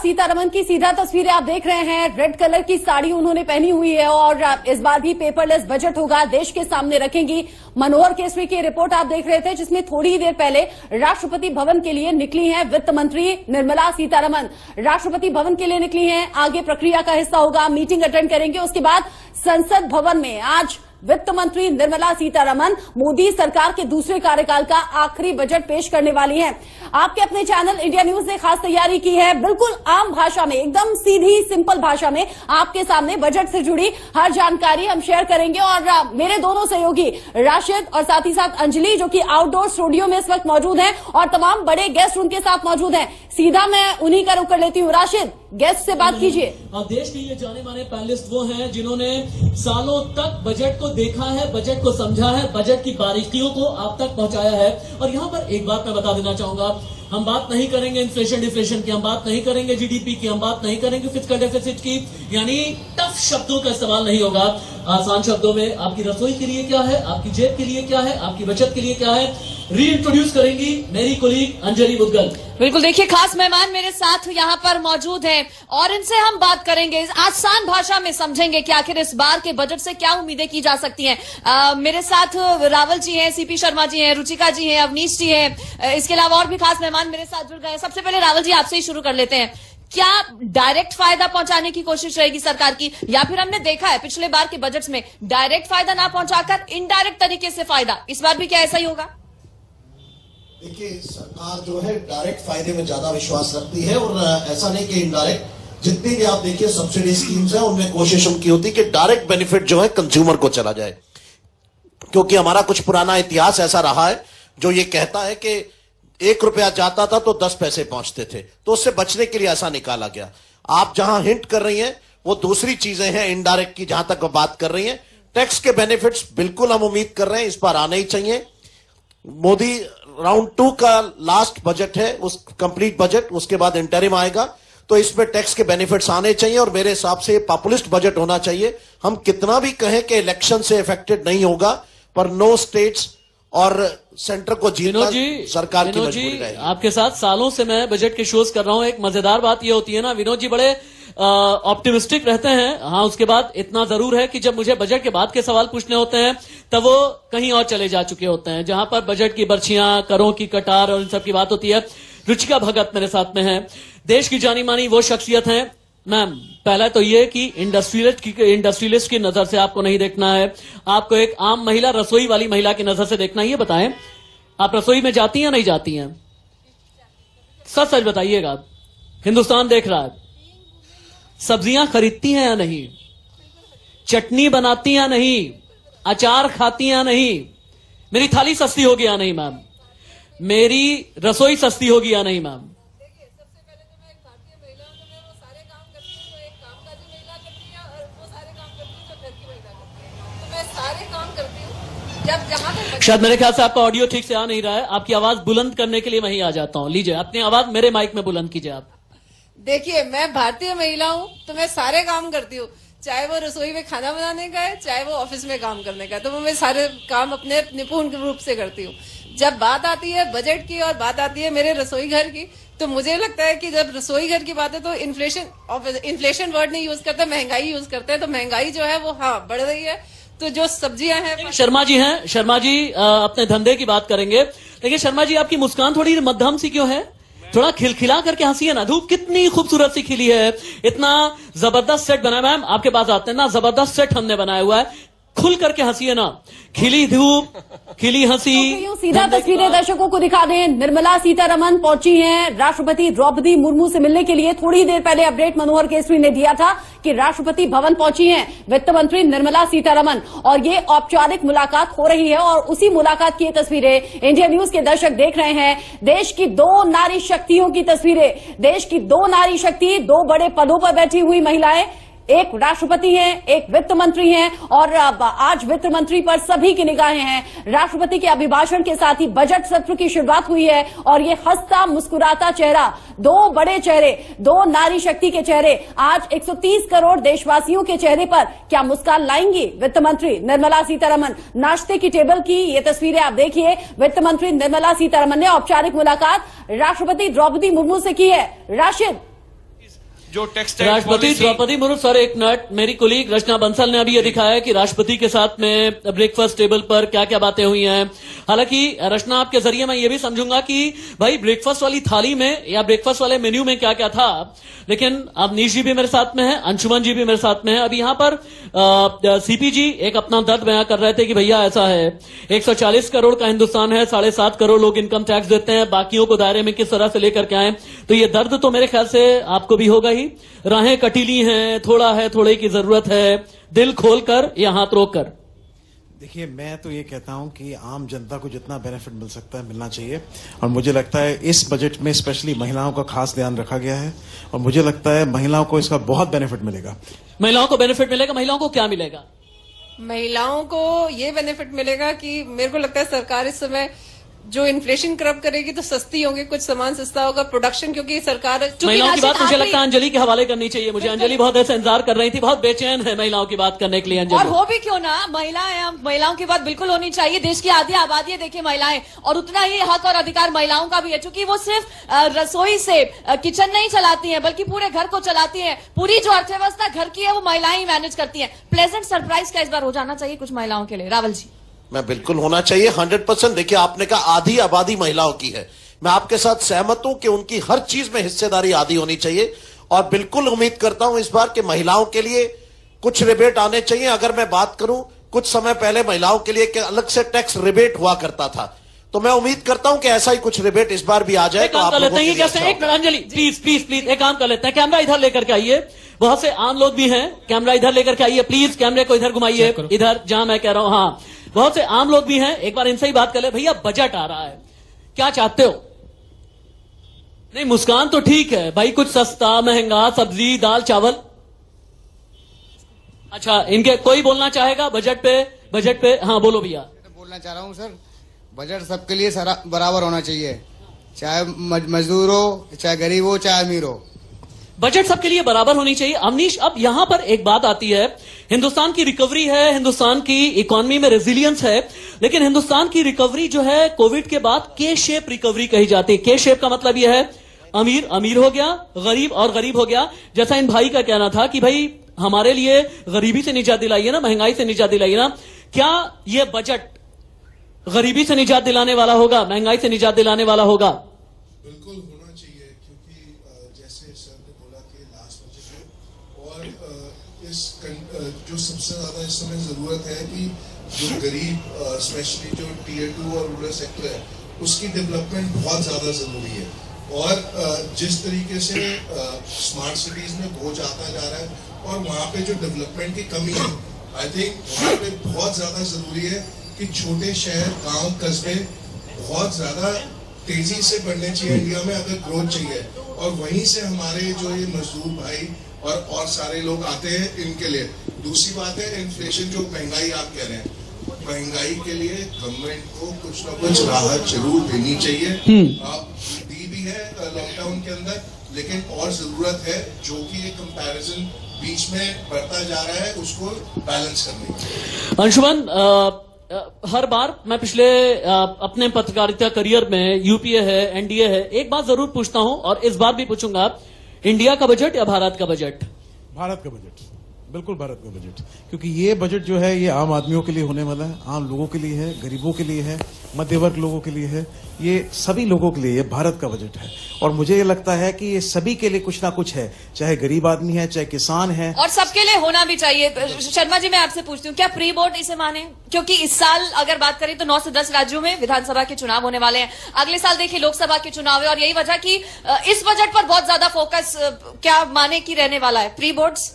Speaker 19: सीतारमण की सीधा तस्वीरें आप देख रहे हैं। रेड कलर की साड़ी उन्होंने पहनी हुई है और इस बार भी पेपरलेस बजट होगा, देश के सामने रखेंगी। मनोहर केसरी की रिपोर्ट आप देख रहे थे, जिसमें थोड़ी देर पहले राष्ट्रपति भवन के लिए निकली हैं वित्त मंत्री निर्मला सीतारमण। राष्ट्रपति भवन के लिए निकली हैं, आगे प्रक्रिया का हिस्सा होगा, मीटिंग अटेंड करेंगे। उसके बाद संसद भवन में आज वित्त मंत्री निर्मला सीतारमण मोदी सरकार के दूसरे कार्यकाल का आखिरी बजट पेश करने वाली हैं। आपके अपने चैनल इंडिया न्यूज ने खास तैयारी की है, बिल्कुल आम भाषा में, एकदम सीधी सिंपल भाषा में आपके सामने बजट से जुड़ी हर जानकारी हम शेयर करेंगे। और मेरे दोनों सहयोगी राशिद और साथ ही साथ अंजलि, जो कि आउटडोर स्टूडियो में इस वक्त मौजूद हैं, और तमाम बड़े गेस्ट उनके साथ मौजूद हैं। सीधा मैं उन्हीं का रुख कर लेती हूँ। राशिद, गेस्ट से बात कीजिए।
Speaker 2: देश के ये जाने माने पैनलिस्ट वो हैं जिन्होंने सालों तक बजट को देखा है, बजट को समझा है, बजट की बारीकियों को आप तक पहुंचाया है। और यहाँ पर एक बात मैं बता देना चाहूंगा, हम बात नहीं करेंगे इन्फ्लेशन डिफ्लेशन की, हम बात नहीं करेंगे जीडीपी की, हम बात नहीं करेंगे फिस्कल डेफिसिट की, यानी टफ शब्दों का इस्तेमाल नहीं होगा। आसान शब्दों में आपकी रसोई के लिए क्या है, आपकी जेब के लिए क्या है, आपकी बचत के लिए क्या है, रीइंट्रोड्यूस करेंगी मेरी कोलीग अंजलि मुदगल।
Speaker 12: बिल्कुल, देखिए खास मेहमान मेरे साथ यहाँ पर मौजूद हैं और इनसे हम बात करेंगे, आसान भाषा में समझेंगे कि आखिर इस बार के बजट से क्या उम्मीदें की जा सकती हैं। मेरे साथ रावल जी हैं, सीपी शर्मा जी हैं, रुचिका जी हैं, अवनीश जी हैं, इसके अलावा और भी खास मेहमान मेरे साथ जुड़ गए हैं। सबसे पहले रावल जी आपसे ही शुरू कर लेते हैं। क्या डायरेक्ट फायदा पहुंचाने की कोशिश रहेगी सरकार की, या फिर हमने देखा है पिछले बार के बजट में डायरेक्ट फायदा ना पहुंचाकर इनडायरेक्ट तरीके से फायदा, इस बार भी क्या ऐसा ही होगा?
Speaker 8: देखिए, सरकार जो है डायरेक्ट फायदे में ज्यादा विश्वास रखती है और ऐसा नहीं कि इनडायरेक्ट। जितनी भी आप देखिए सब्सिडी स्कीम्स है उनमें कोशिश उनकी होती है कि डायरेक्ट बेनिफिट जो है कंज्यूमर को चला जाए, क्योंकि हमारा कुछ पुराना इतिहास ऐसा रहा है जो ये कहता है कि 1 रुपया जाता था तो 10 पैसे पहुंचते थे, तो उससे बचने के लिए ऐसा निकाला गया। आप जहां हिंट कर रही हैं वो दूसरी चीजें हैं इनडायरेक्ट की, जहां तक बात कर रही हैं। टैक्स के बेनिफिट्स बिल्कुल हम उम्मीद कर रहे हैं इस बार आने ही चाहिए। मोदी राउंड 2 का लास्ट बजट है, उस कंप्लीट बजट, उसके बाद इंटरिम आएगा, तो इसमें टैक्स के बेनिफिट्स आने चाहिए और मेरे हिसाब से पॉपुलिस्ट बजट होना चाहिए। हम कितना भी कहें कि इलेक्शन से इफेक्टेड नहीं होगा, पर नो स्टेट्स और सेंटर को जीतना सरकार की मजबूरी रहेगी।
Speaker 2: आपके साथ सालों से मैं बजट के शोज कर रहा हूं, एक मजेदार बात यह होती है ना, विनोद जी बड़े ऑप्टिमिस्टिक रहते हैं। हाँ, उसके बाद इतना जरूर है कि जब मुझे बजट के बाद के सवाल पूछने होते हैं तब वो कहीं और चले जा चुके होते हैं, जहां पर बजट की बर्छियां, करों की कटार और इन सब की बात होती है। रुचिका भगत मेरे साथ में है, देश की जानी मानी वो शख्सियत है। मैम, पहला तो ये कि इंडस्ट्रियलिस्ट की नजर से आपको नहीं देखना है, आपको एक आम महिला, रसोई वाली महिला की नजर से देखना है। ये बताएं, आप रसोई में जाती हैं नहीं जाती हैं? सच सच बताइएगा, हिंदुस्तान देख रहा है। सब्जियां खरीदती हैं या नहीं? चटनी बनाती या नहीं? अचार खाती या नहीं? मेरी थाली सस्ती होगी या नहीं मैम? मेरी रसोई सस्ती होगी या नहीं मैम? शायद मेरे ख्याल से आपका ऑडियो ठीक से आ नहीं रहा है, आपकी आवाज बुलंद करने के लिए मैं ही आ जाता हूं। लीजिए अपनी आवाज मेरे माइक में बुलंद कीजिए आप।
Speaker 9: देखिए, मैं भारतीय महिला हूँ तो मैं सारे काम करती हूँ, चाहे वो रसोई में खाना बनाने का है, चाहे वो ऑफिस में काम करने का है, तो मैं सारे काम अपने निपुण रूप से करती हूँ। जब बात आती है बजट की और बात आती है मेरे रसोई घर की, तो मुझे लगता है कि जब रसोई घर की बात है तो इन्फ्लेशन वर्ड नहीं यूज करते, महंगाई यूज करते हैं। तो महंगाई जो है वो हाँ बढ़ रही है। तो जो सब्जियां हैं,
Speaker 2: शर्मा जी हैं, शर्मा जी अपने धंधे की बात करेंगे, लेकिन शर्मा जी आपकी मुस्कान थोड़ी मध्यम सी क्यों है? थोड़ा खिलखिला करके हंसिए ना, धूप कितनी खूबसूरत सी खिली है, इतना जबरदस्त सेट बनाया। मैम आपके पास आते हैं ना, जबरदस्त सेट हमने बनाया हुआ है, खुल करके हंसिए ना, खिली धूप, खिली हंसी।
Speaker 19: तो सीधा तस्वीरें दर्शकों को दिखा दें। निर्मला सीतारमन पहुंची हैं राष्ट्रपति द्रौपदी मुर्मू से मिलने के लिए। थोड़ी देर पहले अपडेट मनोहर केसरी ने दिया था कि राष्ट्रपति भवन पहुंची हैं वित्त मंत्री निर्मला सीतारमन, और ये औपचारिक मुलाकात हो रही है। और उसी मुलाकात की ये तस्वीरें इंडिया न्यूज के दर्शक देख रहे हैं। देश की 2 नारी शक्तियों की तस्वीरें, देश की 2 नारी शक्ति, 2 बड़े पदों पर बैठी हुई महिलाएं, एक राष्ट्रपति हैं, एक वित्त मंत्री हैं, और आज वित्त मंत्री पर सभी की निगाहें हैं। राष्ट्रपति के अभिभाषण के साथ ही बजट सत्र की शुरुआत हुई है और ये हंसता मुस्कुराता चेहरा, 2 बड़े चेहरे, 2 नारी शक्ति के चेहरे, आज 130 करोड़ देशवासियों के चेहरे पर क्या मुस्कान लाएंगी वित्त मंत्री निर्मला सीतारमन? नाश्ते की टेबल की ये तस्वीरें आप देखिए। वित्त मंत्री निर्मला सीतारमन ने औपचारिक मुलाकात राष्ट्रपति द्रौपदी मुर्मू से की है। राशिद,
Speaker 2: जो राष्ट्रपति द्रौपदी मुर्मू, सर एक मिनट, मेरी कोलीग रचना बंसल ने अभी ये दिखाया कि राष्ट्रपति के साथ में ब्रेकफास्ट टेबल पर क्या क्या बातें हुई हैं। हालांकि रचना आपके जरिए मैं ये भी समझूंगा कि भाई ब्रेकफास्ट वाली थाली में या ब्रेकफास्ट वाले मेन्यू में क्या क्या था, लेकिन अवनीश जी भी मेरे साथ में है, अंशुमन जी भी मेरे साथ में है। अभी यहाँ पर सीपी जी एक अपना दर्द बयां कर रहे थे कि भैया ऐसा है, 140 करोड़ का हिंदुस्तान है, 7.5 करोड़ लोग इनकम टैक्स देते हैं, बाकियों को दायरे में किस तरह से लेकर के आए। तो ये दर्द तो मेरे ख्याल से आपको भी होगा ही। राहें कटीली हैं, थोड़ा है, थोड़े की जरूरत है, दिल खोलकर या हाथ रोक कर।
Speaker 1: देखिए, मैं तो ये कहता हूं कि आम जनता को जितना बेनिफिट मिल सकता है मिलना चाहिए, और मुझे लगता है इस बजट में स्पेशली महिलाओं का खास ध्यान रखा गया है, और मुझे लगता है महिलाओं को इसका बहुत बेनिफिट मिलेगा।
Speaker 2: महिलाओं को बेनिफिट मिलेगा। महिलाओं को क्या मिलेगा?
Speaker 9: महिलाओं को ये बेनिफिट मिलेगा कि मेरे को लगता है सरकार इस समय जो इन्फ्लेशन करब करेगी तो सस्ती होंगे, कुछ सामान सस्ता होगा, प्रोडक्शन, क्योंकि सरकार
Speaker 2: महिलाओं की बात मुझे लगता है अंजलि के हवाले करनी चाहिए। मुझे अंजलि बहुत ऐसे इंतजार कर रही थी, बहुत बेचैन है महिलाओं की बात करने के लिए। अंजलि,
Speaker 12: और हो भी क्यों ना, महिलाओं की बात बिल्कुल होनी चाहिए। देश की आधी आबादी है देखिए महिलाएं, और उतना ही हक और अधिकार महिलाओं का भी है, क्योंकि वो सिर्फ रसोई से किचन नहीं चलाती है बल्कि पूरे घर को चलाती है। पूरी जो अर्थव्यवस्था घर की है वो महिलाएं ही मैनेज करती है। प्लेजेंट सरप्राइज का इस बार हो जाना चाहिए कुछ महिलाओं के लिए। रावल जी,
Speaker 8: मैं बिल्कुल होना चाहिए 100%। देखिए, आपने कहा आधी आबादी महिलाओं की है, मैं आपके साथ सहमत हूं कि उनकी हर चीज में हिस्सेदारी आधी होनी चाहिए। और बिल्कुल उम्मीद करता हूं इस बार कि महिलाओं के लिए कुछ रिबेट आने चाहिए। अगर मैं बात करूं, कुछ समय पहले महिलाओं के लिए अलग से टैक्स रिबेट हुआ करता था, तो मैं उम्मीद करता हूं कि ऐसा ही कुछ रिबेट इस बार भी आ जाए।
Speaker 2: तो आप लोगों के लिए अच्छा होगा। अंजलि प्लीज प्लीज प्लीज एक काम कर लेते हैं, कैमरा इधर लेकर के आइए। बहुत से आम लोग भी हैं, कैमरा इधर लेकर के आइए प्लीज। कैमरे को इधर घुमाइए, इधर जहां मैं कह रहा हूं। हाँ, बहुत से आम लोग भी हैं, एक बार इनसे ही बात कर ले। भैया, बजट आ रहा है, क्या चाहते हो? नहीं, मुस्कान तो ठीक है भाई, कुछ सस्ता महंगा, सब्जी दाल चावल। अच्छा, इनके कोई बोलना चाहेगा बजट पे? हाँ बोलो भैया।
Speaker 20: बोलना चाह रहा हूँ सर, बजट सबके लिए सारा बराबर होना चाहिए, चाहे मजदूर हो, चाहे गरीब हो, चाहे अमीर हो।
Speaker 2: बजट सबके लिए बराबर होनी चाहिए। अमनीश, अब यहां पर एक बात आती है, हिंदुस्तान की रिकवरी है, हिंदुस्तान की इकोनॉमी में रेजिलियंस है, लेकिन हिंदुस्तान की रिकवरी जो है कोविड के बाद के शेप रिकवरी कही जाती है। के शेप का मतलब यह है अमीर अमीर हो गया, गरीब और गरीब हो गया। जैसा इन भाई का कहना था कि भाई हमारे लिए गरीबी से निजात दिलाइए ना, महंगाई से निजात दिलाइए ना। क्या यह बजट गरीबी से निजात दिलाने वाला होगा, महंगाई से निजात दिलाने वाला होगा?
Speaker 5: बिल्कुल होना चाहिए, क्योंकि जैसे सर ने बोला कि लास्ट बजट में और इस जो सबसे ज्यादा इस समय जरूरत है कि जो गरीब स्पेशली जो टियर 2 और रूरल सेक्टर है उसकी डेवलपमेंट बहुत ज्यादा जरूरी है। और जिस तरीके से स्मार्ट सिटीज में बोझ आता जा रहा है और वहां पे जो डेवलपमेंट की कमी है, आई थिंक वहां पे बहुत ज्यादा जरूरी है कि छोटे शहर, गांव, कस्बे बहुत ज्यादा तेजी से बढ़ने चाहिए इंडिया में अगर ग्रोथ चाहिए। और वहीं से हमारे जो ये मजदूर भाई और सारे लोग आते हैं इनके लिए। दूसरी बात है इन्फ्लेशन, जो महंगाई आप कह रहे हैं, महंगाई के लिए गवर्नमेंट को कुछ ना कुछ राहत जरूर देनी चाहिए। दी भी है लॉकडाउन के अंदर, लेकिन और जरूरत है जो कि एक कंपैरिजन बीच में बढ़ता जा रहा है उसको बैलेंस करने की।
Speaker 2: अंशुमन, हर बार मैं पिछले अपने पत्रकारिता करियर में यूपीए है, एनडीए है, एक बात जरूर पूछता हूं और इस बार भी पूछूंगा, इंडिया का बजट या भारत का बजट?
Speaker 1: भारत का बजट, बिल्कुल भारत का बजट, क्योंकि ये बजट जो है ये आम आदमियों के लिए होने वाला है, आम लोगों के लिए है, गरीबों के लिए है, मध्य वर्ग लोगों के लिए है, ये सभी लोगों के लिए ये भारत का बजट है। और मुझे ये लगता है कि ये सभी के लिए कुछ ना कुछ है, चाहे गरीब आदमी है, चाहे किसान है,
Speaker 12: और सबके लिए होना भी चाहिए। शर्मा जी, मैं आपसे पूछती हूँ, क्या प्री बोर्ड इसे माने? क्योंकि इस साल अगर बात करें तो 9 से 10 राज्यों में विधानसभा के चुनाव होने वाले हैं, अगले साल देखिए लोकसभा के चुनाव है, और यही वजह की इस बजट पर बहुत ज्यादा फोकस क्या माने की रहने वाला है? प्री बोर्ड्स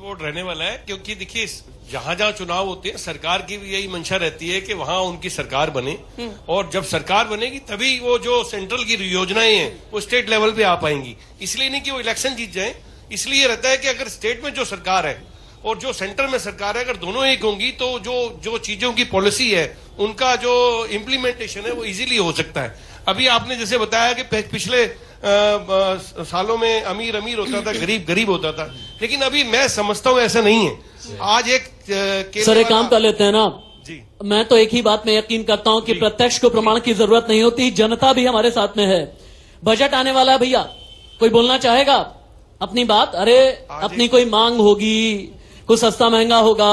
Speaker 4: वोट रहने वाला है, क्योंकि देखिए जहां जहां चुनाव होते हैं सरकार की भी यही मंशा रहती है कि वहां उनकी सरकार बने, और जब सरकार बनेगी तभी वो जो सेंट्रल की योजनाएं हैं वो स्टेट लेवल पे आ पाएंगी। इसलिए नहीं कि वो इलेक्शन जीत जाए, इसलिए रहता है कि अगर स्टेट में जो सरकार है और जो सेंटर में सरकार है, अगर दोनों एक होंगी तो जो चीजों की पॉलिसी है उनका जो इम्प्लीमेंटेशन है वो इजीली हो सकता है। अभी आपने जैसे बताया कि पिछले सालों में अमीर अमीर होता था, गरीब गरीब होता था, लेकिन अभी मैं समझता हूं ऐसा नहीं है। आज एक
Speaker 2: सर एक काम कर लेते हैं ना जी, मैं तो एक ही बात में यकीन करता हूं कि प्रत्यक्ष को प्रमाण की जरूरत नहीं होती, जनता भी हमारे साथ में है। बजट आने वाला है भैया, कोई बोलना चाहेगा अपनी बात? अरे अपनी कोई मांग होगी, कुछ सस्ता महंगा होगा,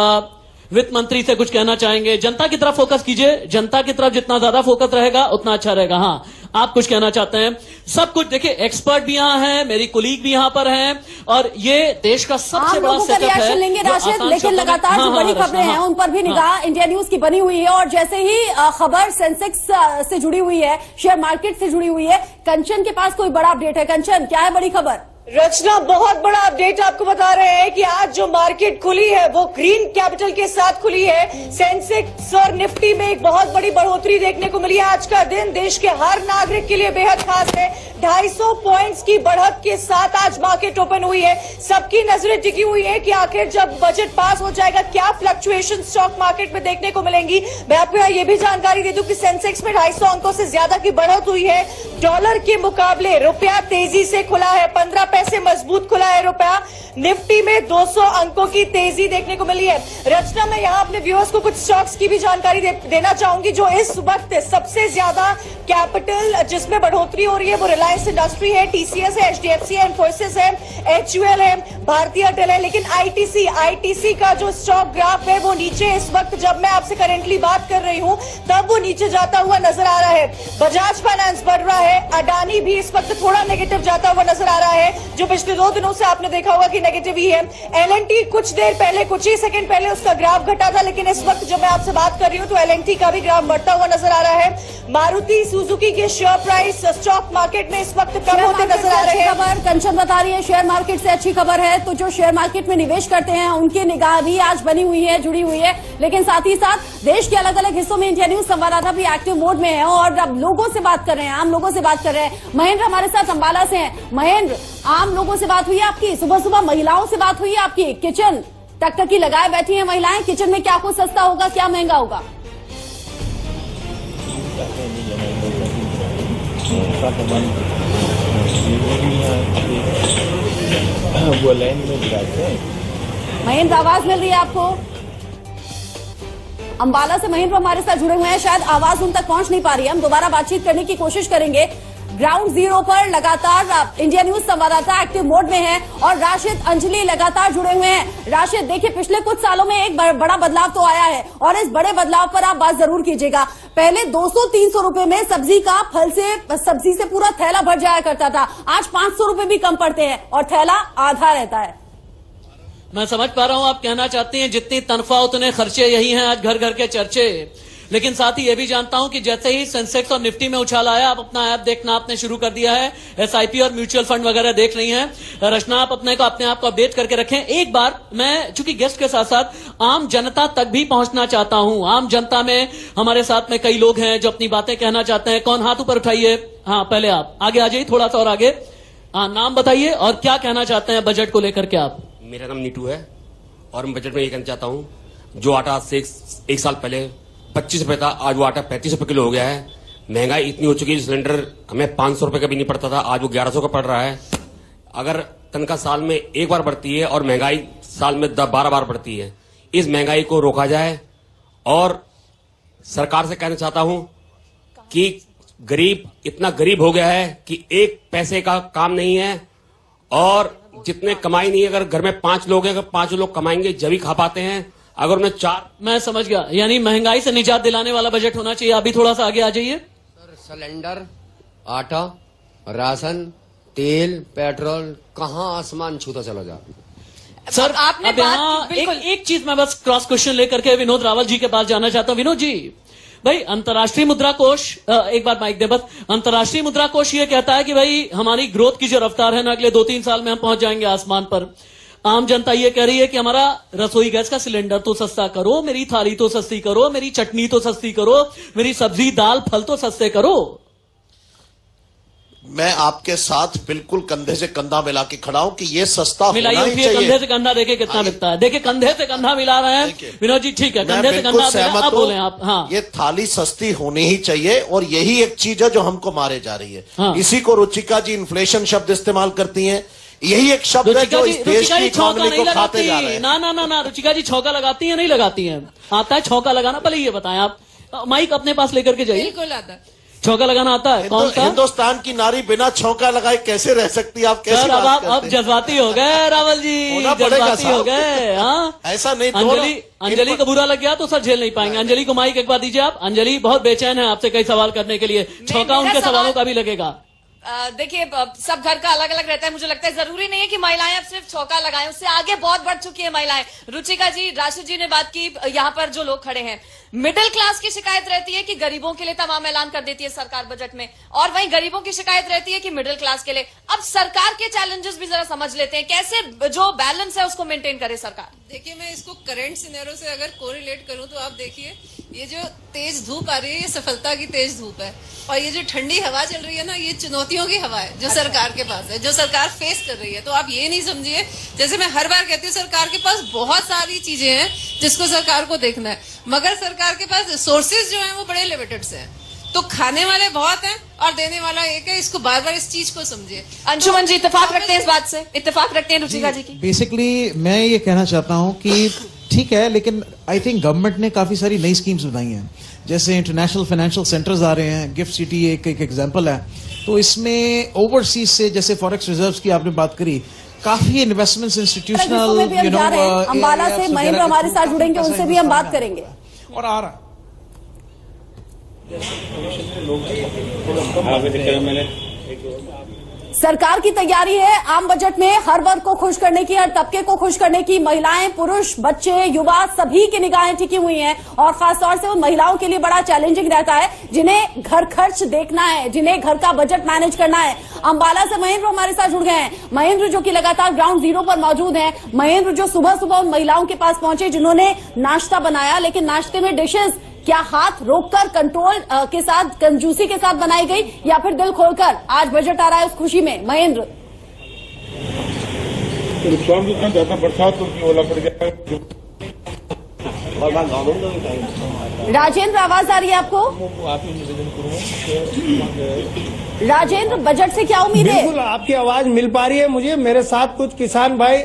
Speaker 2: वित्त मंत्री से कुछ कहना चाहेंगे? जनता की तरफ फोकस कीजिए, जनता की तरफ जितना ज्यादा फोकस रहेगा उतना अच्छा रहेगा। हाँ, आप कुछ कहना चाहते हैं? सब कुछ देखिए, एक्सपर्ट भी यहाँ हैं, मेरी कोलीग भी यहाँ पर हैं, और ये देश का सबसे बड़ा सेटअप है।
Speaker 19: लेंगे राशिद, लेकिन लगातार जो बड़ी खबरें हैं उन पर भी निगाह इंडिया न्यूज की बनी हुई है, और जैसे ही खबर सेंसेक्स से जुड़ी हुई है, शेयर मार्केट से जुड़ी हुई है, कंचन के पास कोई बड़ा अपडेट है। कंचन, क्या है बड़ी खबर?
Speaker 21: रचना, बहुत बड़ा अपडेट आपको बता रहे हैं कि आज जो मार्केट खुली है वो ग्रीन कैपिटल के साथ खुली है। सेंसेक्स और निफ्टी में एक बहुत बड़ी बढ़ोतरी देखने को मिली है। आज का दिन देश के हर नागरिक के लिए बेहद खास है। 250 पॉइंट्स की बढ़त के साथ आज मार्केट ओपन हुई है। सबकी नजरें टिकी हुई है कि आखिर जब बजट पास हो जाएगा क्या फ्लक्चुएशन स्टॉक मार्केट में देखने को मिलेंगी। मैं आपको ये भी जानकारी दे दूं कि सेंसेक्स में 250 अंकों से ज्यादा की बढ़त हुई है। डॉलर के मुकाबले रुपया तेजी से खुला है, 15 पैसे मजबूत खुला है रुपया। निफ्टी में 200 अंकों की तेजी देखने को मिली है। रचना, मैं यहाँ अपने व्यूअर्स को कुछ स्टॉक्स की भी जानकारी देना चाहूंगी जो इस वक्त सबसे ज्यादा कैपिटल जिसमें बढ़ोतरी हो रही है वो रिलायंस इंडस्ट्री है, टीसीएस है, एचडीएफसी है, इन्फोसिस है, एचयूएल है, भारतीय एयरटेल है। लेकिन आईटीसी का जो स्टॉक ग्राफ है वो नीचे इस वक्त जब मैं आपसे करेंटली बात कर रही हूं तब वो नीचे जाता हुआ नजर आ रहा है। बजाज फाइनेंस बढ़ रहा है, अडानी भी इस वक्त थोड़ा नेगेटिव जाता हुआ नजर आ रहा है जो पिछले 2 दिनों से आपने देखा होगा कि नेगेटिव ही है। एलएनटी कुछ देर पहले, कुछ ही सेकंड पहले उसका ग्राफ घटा था, लेकिन इस वक्त जब मैं आपसे बात कर रही हूं तो एलएनटी का भी ग्राफ बढ़ता हुआ नजर आ रहा है। मारुति सुजुकी के शेयर प्राइस स्टॉक मार्केट में इस वक्त कम होते नजर आ रहे हैं।
Speaker 19: खबर कंचन बता रही है शेयर मार्केट से अच्छी खबर है, तो जो शेयर मार्केट में निवेश करते हैं उनकी निगाह भी आज बनी हुई है, जुड़ी हुई है। लेकिन साथ ही साथ देश के अलग अलग हिस्सों में इंडिया न्यूज संवाददाता भी एक्टिव मोड में है और अब लोगों से बात कर रहे हैं, आम लोगों से बात कर रहे हैं। महेंद्र हमारे साथ अंबाला से हैं। महेंद्र, आम लोगों से बात हुई है आपकी, सुबह सुबह महिलाओं से बात हुई है आपकी। किचन टकटकी लगाए बैठी हैं महिलाएं, किचन में क्या कुछ सस्ता होगा, क्या महंगा होगा?
Speaker 22: वो लाइन में
Speaker 19: महेंद्र, आवाज मिल रही है आपको? अंबाला से महेंद्र हमारे साथ जुड़े हुए हैं, शायद आवाज उन तक पहुंच नहीं पा रही है। हम दोबारा बातचीत करने की कोशिश करेंगे। ग्राउंड जीरो पर लगातार इंडिया न्यूज संवाददाता एक्टिव मोड में है और राशिद, अंजलि लगातार जुड़े हुए हैं। राशिद, देखिए पिछले कुछ सालों में एक बड़ा बदलाव तो आया है और इस बड़े बदलाव पर आप बात जरूर कीजिएगा। पहले 200-300 रुपए में सब्जी से पूरा थैला भर जाया करता था, आज 500 रुपए भी कम पड़ते हैं और थैला आधा रहता है।
Speaker 2: मैं समझ पा रहा हूं आप कहना चाहती हैं जितनी तनख्वाह उतने खर्चे, यही हैं आज घर घर के चर्चे। लेकिन साथ ही ये भी जानता हूं कि जैसे ही सेंसेक्स और निफ्टी में उछाल आया, आप अपना ऐप देखना आपने शुरू कर दिया है, एसआईपी और म्यूचुअल फंड वगैरह देख रही हैं। रचना, आप अपने आप को अपडेट करके रखें। एक बार मैं चूंकि गेस्ट के साथ साथ आम जनता तक भी पहुंचना चाहता हूं। आम जनता में हमारे साथ में कई लोग हैं जो अपनी बातें कहना चाहते हैं। कौन, हाथ ऊपर उठाइए। हाँ, पहले आप आगे आ जाइए, थोड़ा सा और आगे। हाँ, नाम बताइए और क्या कहना चाहते हैं बजट को लेकर के आप।
Speaker 23: मेरा नाम नीटू है और मैं बजट में ये कहना चाहता हूँ, जो आटा आज से एक साल पहले 25 रुपए था, आज वो आटा 35 रुपए किलो हो गया है। महंगाई इतनी हो चुकी है, सिलेंडर हमें 500 रुपए का भी नहीं पड़ता था, आज वो 1100 का पड़ रहा है। अगर तनख्वाह साल में एक बार बढ़ती है और महंगाई साल में 12 बार बढ़ती है, इस महंगाई को रोका जाए। और सरकार से कहना चाहता हूं कि गरीब इतना गरीब हो गया है कि एक पैसे का काम नहीं है और जितने कमाई नहीं है, अगर घर में 5 लोग हैं, अगर 5 लोग कमाएंगे जब ही खा पाते हैं। अगर उन्हें 4,
Speaker 2: मैं समझ गया, यानी महंगाई से निजात दिलाने वाला बजट होना चाहिए। अभी थोड़ा सा आगे आ जाइए।
Speaker 22: सिलेंडर, आटा, राशन, तेल, पेट्रोल कहाँ आसमान छूता चला जा।
Speaker 2: सर, आपने अब यहाँ एक चीज मैं बस क्रॉस क्वेश्चन लेकर के विनोद रावल जी के पास जाना चाहता हूँ। विनोद जी, भाई अंतर्राष्ट्रीय मुद्रा कोष, एक बार माइक दे बस। अंतर्राष्ट्रीय मुद्रा कोष ये कहता है कि भाई हमारी ग्रोथ की जो रफ्तार है ना, अगले 2-3 साल में हम पहुंच जाएंगे आसमान पर। आम जनता ये कह रही है कि हमारा रसोई गैस का सिलेंडर तो सस्ता करो, मेरी थाली तो सस्ती करो, मेरी चटनी तो सस्ती करो, मेरी सब्जी दाल फल तो सस्ते करो।
Speaker 8: मैं आपके साथ बिल्कुल कंधे से कंधा मिला के खड़ा हूं कि ये सस्ता होना ही चाहिए।
Speaker 2: कंधे से कंधा देखे कितना बिकता है। देखिए, कंधे से कंधा मिला रहे हैं विनोद जी, ठीक है, कंधे से कंधा आप बोले आप। हाँ,
Speaker 8: ये थाली सस्ती होनी ही चाहिए और यही एक चीज है जो हमको मारे जा रही है। हाँ। इसी को रुचिका जी इन्फ्लेशन शब्द इस्तेमाल करती हैं। यही एक शब्द है जो इस देश की इकोनॉमी को खाते जा रहे हैं।
Speaker 2: ना, रुचिका जी छौका लगाती हैं, नहीं लगाती हैं? आता है छौका लगाना? पहले ये बताएं आप, माइक अपने पास लेकर के जाइए।
Speaker 10: बिल्कुल आता है।
Speaker 2: छौका लगाना आता है? कौन सा?
Speaker 8: हिंदुस्तान की नारी बिना छौका लगाए कैसे रह सकती है? आप कैसे
Speaker 2: सर, अब जज्बाती हो गए रावल जी, जज्बाती हो गए। हाँ,
Speaker 8: ऐसा नहीं।
Speaker 2: अंजलि को बुरा लग गया तो सर झेल नहीं पाएंगे। अंजलि को माइक एक बार दीजिए आप। अंजलि बहुत बेचैन है आपसे कई सवाल करने के लिए। छौका उनके सवालों का भी लगेगा।
Speaker 12: देखिए, सब घर का अलग अलग रहता है। मुझे लगता है जरूरी नहीं है कि महिलाएं अब सिर्फ छौका लगाएं, उससे आगे बहुत बढ़ चुकी है महिलाएं। रुचिका जी, राशिद जी ने बात की, यहाँ पर जो लोग खड़े हैं, मिडिल क्लास की शिकायत रहती है कि गरीबों के लिए तमाम ऐलान कर देती है सरकार बजट में, और वहीं गरीबों की शिकायत रहती है कि मिडिल क्लास के लिए। अब सरकार के चैलेंजेस भी जरा समझ लेते हैं, कैसे जो बैलेंस है उसको मेंटेन करे सरकार।
Speaker 9: देखिए, मैं इसको करंट सिनेरियो से अगर कोरिलेट करूं तो आप देखिए, ये जो तेज धूप आ रही है ये सफलता की तेज धूप है, और ये जो ठंडी हवा चल रही है ना, ये चुनौतियों की हवा है जो सरकार के पास है, जो सरकार फेस कर रही है। तो आप ये नहीं समझिए, जैसे मैं हर बार कहती हूँ, सरकार के पास बहुत सारी चीजें हैं जिसको सरकार को देखना है, मगर सरकार के पास रिसोर्सेज जो है वो बड़े लिमिटेड से हैं। तो खाने वाले बहुत हैं और देने वाला एक है, इसको बार बार इस चीज को समझिए।
Speaker 12: अंशुमन जी इत्तेफाक रखते हैं इस बात से, इत्तेफाक रखते हैं रुचिका जी की।
Speaker 1: बेसिकली मैं ये कहना चाहता हूं कि ठीक है, लेकिन आई थिंक गवर्नमेंट ने काफी सारी नई स्कीम्स बनाई हैं, जैसे इंटरनेशनल फाइनेंशियल सेंटर्स आ रहे हैं, गिफ्ट सिटी एक एग्जांपल है। तो इसमें ओवरसीज से, जैसे फॉरेक्स रिजर्व्स की आपने बात करी, काफी इन्वेस्टमेंट्स इंस्टीट्यूशनल,
Speaker 19: अंबाला से महेंद्र हमारे साथ जुड़ेंगे, उनसे भी हम बात करेंगे।
Speaker 1: और आ रहा
Speaker 19: सरकार की तैयारी है आम बजट में हर वर्ग को खुश करने की, हर तबके को खुश करने की। महिलाएं, पुरुष, बच्चे, युवा सभी की निगाहें टिकी हुई हैं, और खासतौर से उन महिलाओं के लिए बड़ा चैलेंजिंग रहता है जिन्हें घर खर्च देखना है, जिन्हें घर का बजट मैनेज करना है। अंबाला से महेंद्र हमारे साथ जुड़ गए हैं। महेंद्र जो कि लगातार ग्राउंड जीरो पर मौजूद हैं, महेंद्र जो सुबह सुबह उन महिलाओं के पास पहुंचे जिन्होंने नाश्ता बनाया, लेकिन नाश्ते में डिशेज क्या हाथ रोककर कंट्रोल के साथ, कंजूसी के साथ बनाई गई, या फिर दिल खोलकर आज बजट आ रहा है उस खुशी में? महेंद्र,
Speaker 15: बरसात ओला पड़ गया।
Speaker 19: राजेंद्र, आवाज आ रही है आपको? राजेंद्र, बजट से क्या उम्मीद है?
Speaker 3: बिल्कुल आपकी आवाज मिल पा रही है मुझे। मेरे साथ कुछ किसान भाई,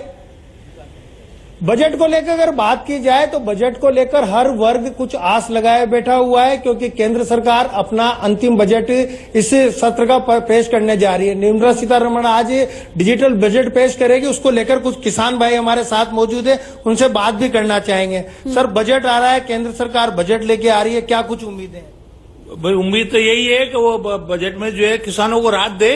Speaker 3: बजट को लेकर अगर बात की जाए तो बजट को लेकर हर वर्ग कुछ आस लगाए बैठा हुआ है, क्योंकि केंद्र सरकार अपना अंतिम बजट इस सत्र का पेश करने जा रही है। निर्मला सीतारमण आज डिजिटल बजट पेश करेगी, उसको लेकर कुछ किसान भाई हमारे साथ मौजूद है, उनसे बात भी करना चाहेंगे। सर, बजट आ रहा है, केंद्र सरकार बजट लेके आ रही है, क्या कुछ उम्मीद है?
Speaker 6: भाई उम्मीद तो यही है कि वो बजट में जो है किसानों को राहत दे,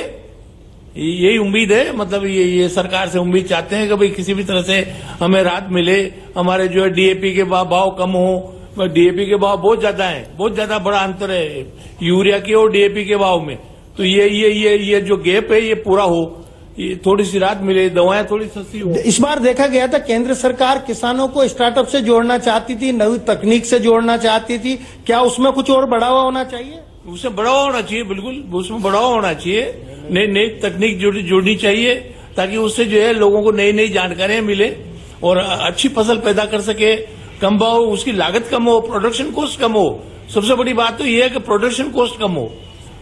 Speaker 6: यही उम्मीद है। मतलब ये सरकार से उम्मीद चाहते हैं कि भाई किसी भी तरह से हमें राहत मिले, हमारे जो है डीएपी के भाव कम हो। डीएपी के भाव बहुत ज्यादा है, बहुत ज्यादा बड़ा अंतर है यूरिया के और डीएपी के भाव में। तो ये जो गैप है ये पूरा हो, ये थोड़ी सी राहत मिले, दवाएं थोड़ी सस्ती हो।
Speaker 3: इस बार देखा गया था केंद्र सरकार किसानों को स्टार्टअप से जोड़ना चाहती थी, नई तकनीक से जोड़ना चाहती थी, क्या उसमें कुछ और बढ़ावा होना चाहिए?
Speaker 6: उसमें बढ़ावा होना चाहिए, बिल्कुल उसमें बढ़ावा होना चाहिए। नई तकनीक जुड़नी चाहिए, ताकि उससे जो है लोगों को नई नई जानकारियां मिले और अच्छी फसल पैदा कर सके, कम भाव, उसकी लागत कम हो, प्रोडक्शन कॉस्ट कम हो। सबसे बड़ी बात तो ये है कि प्रोडक्शन कॉस्ट कम हो।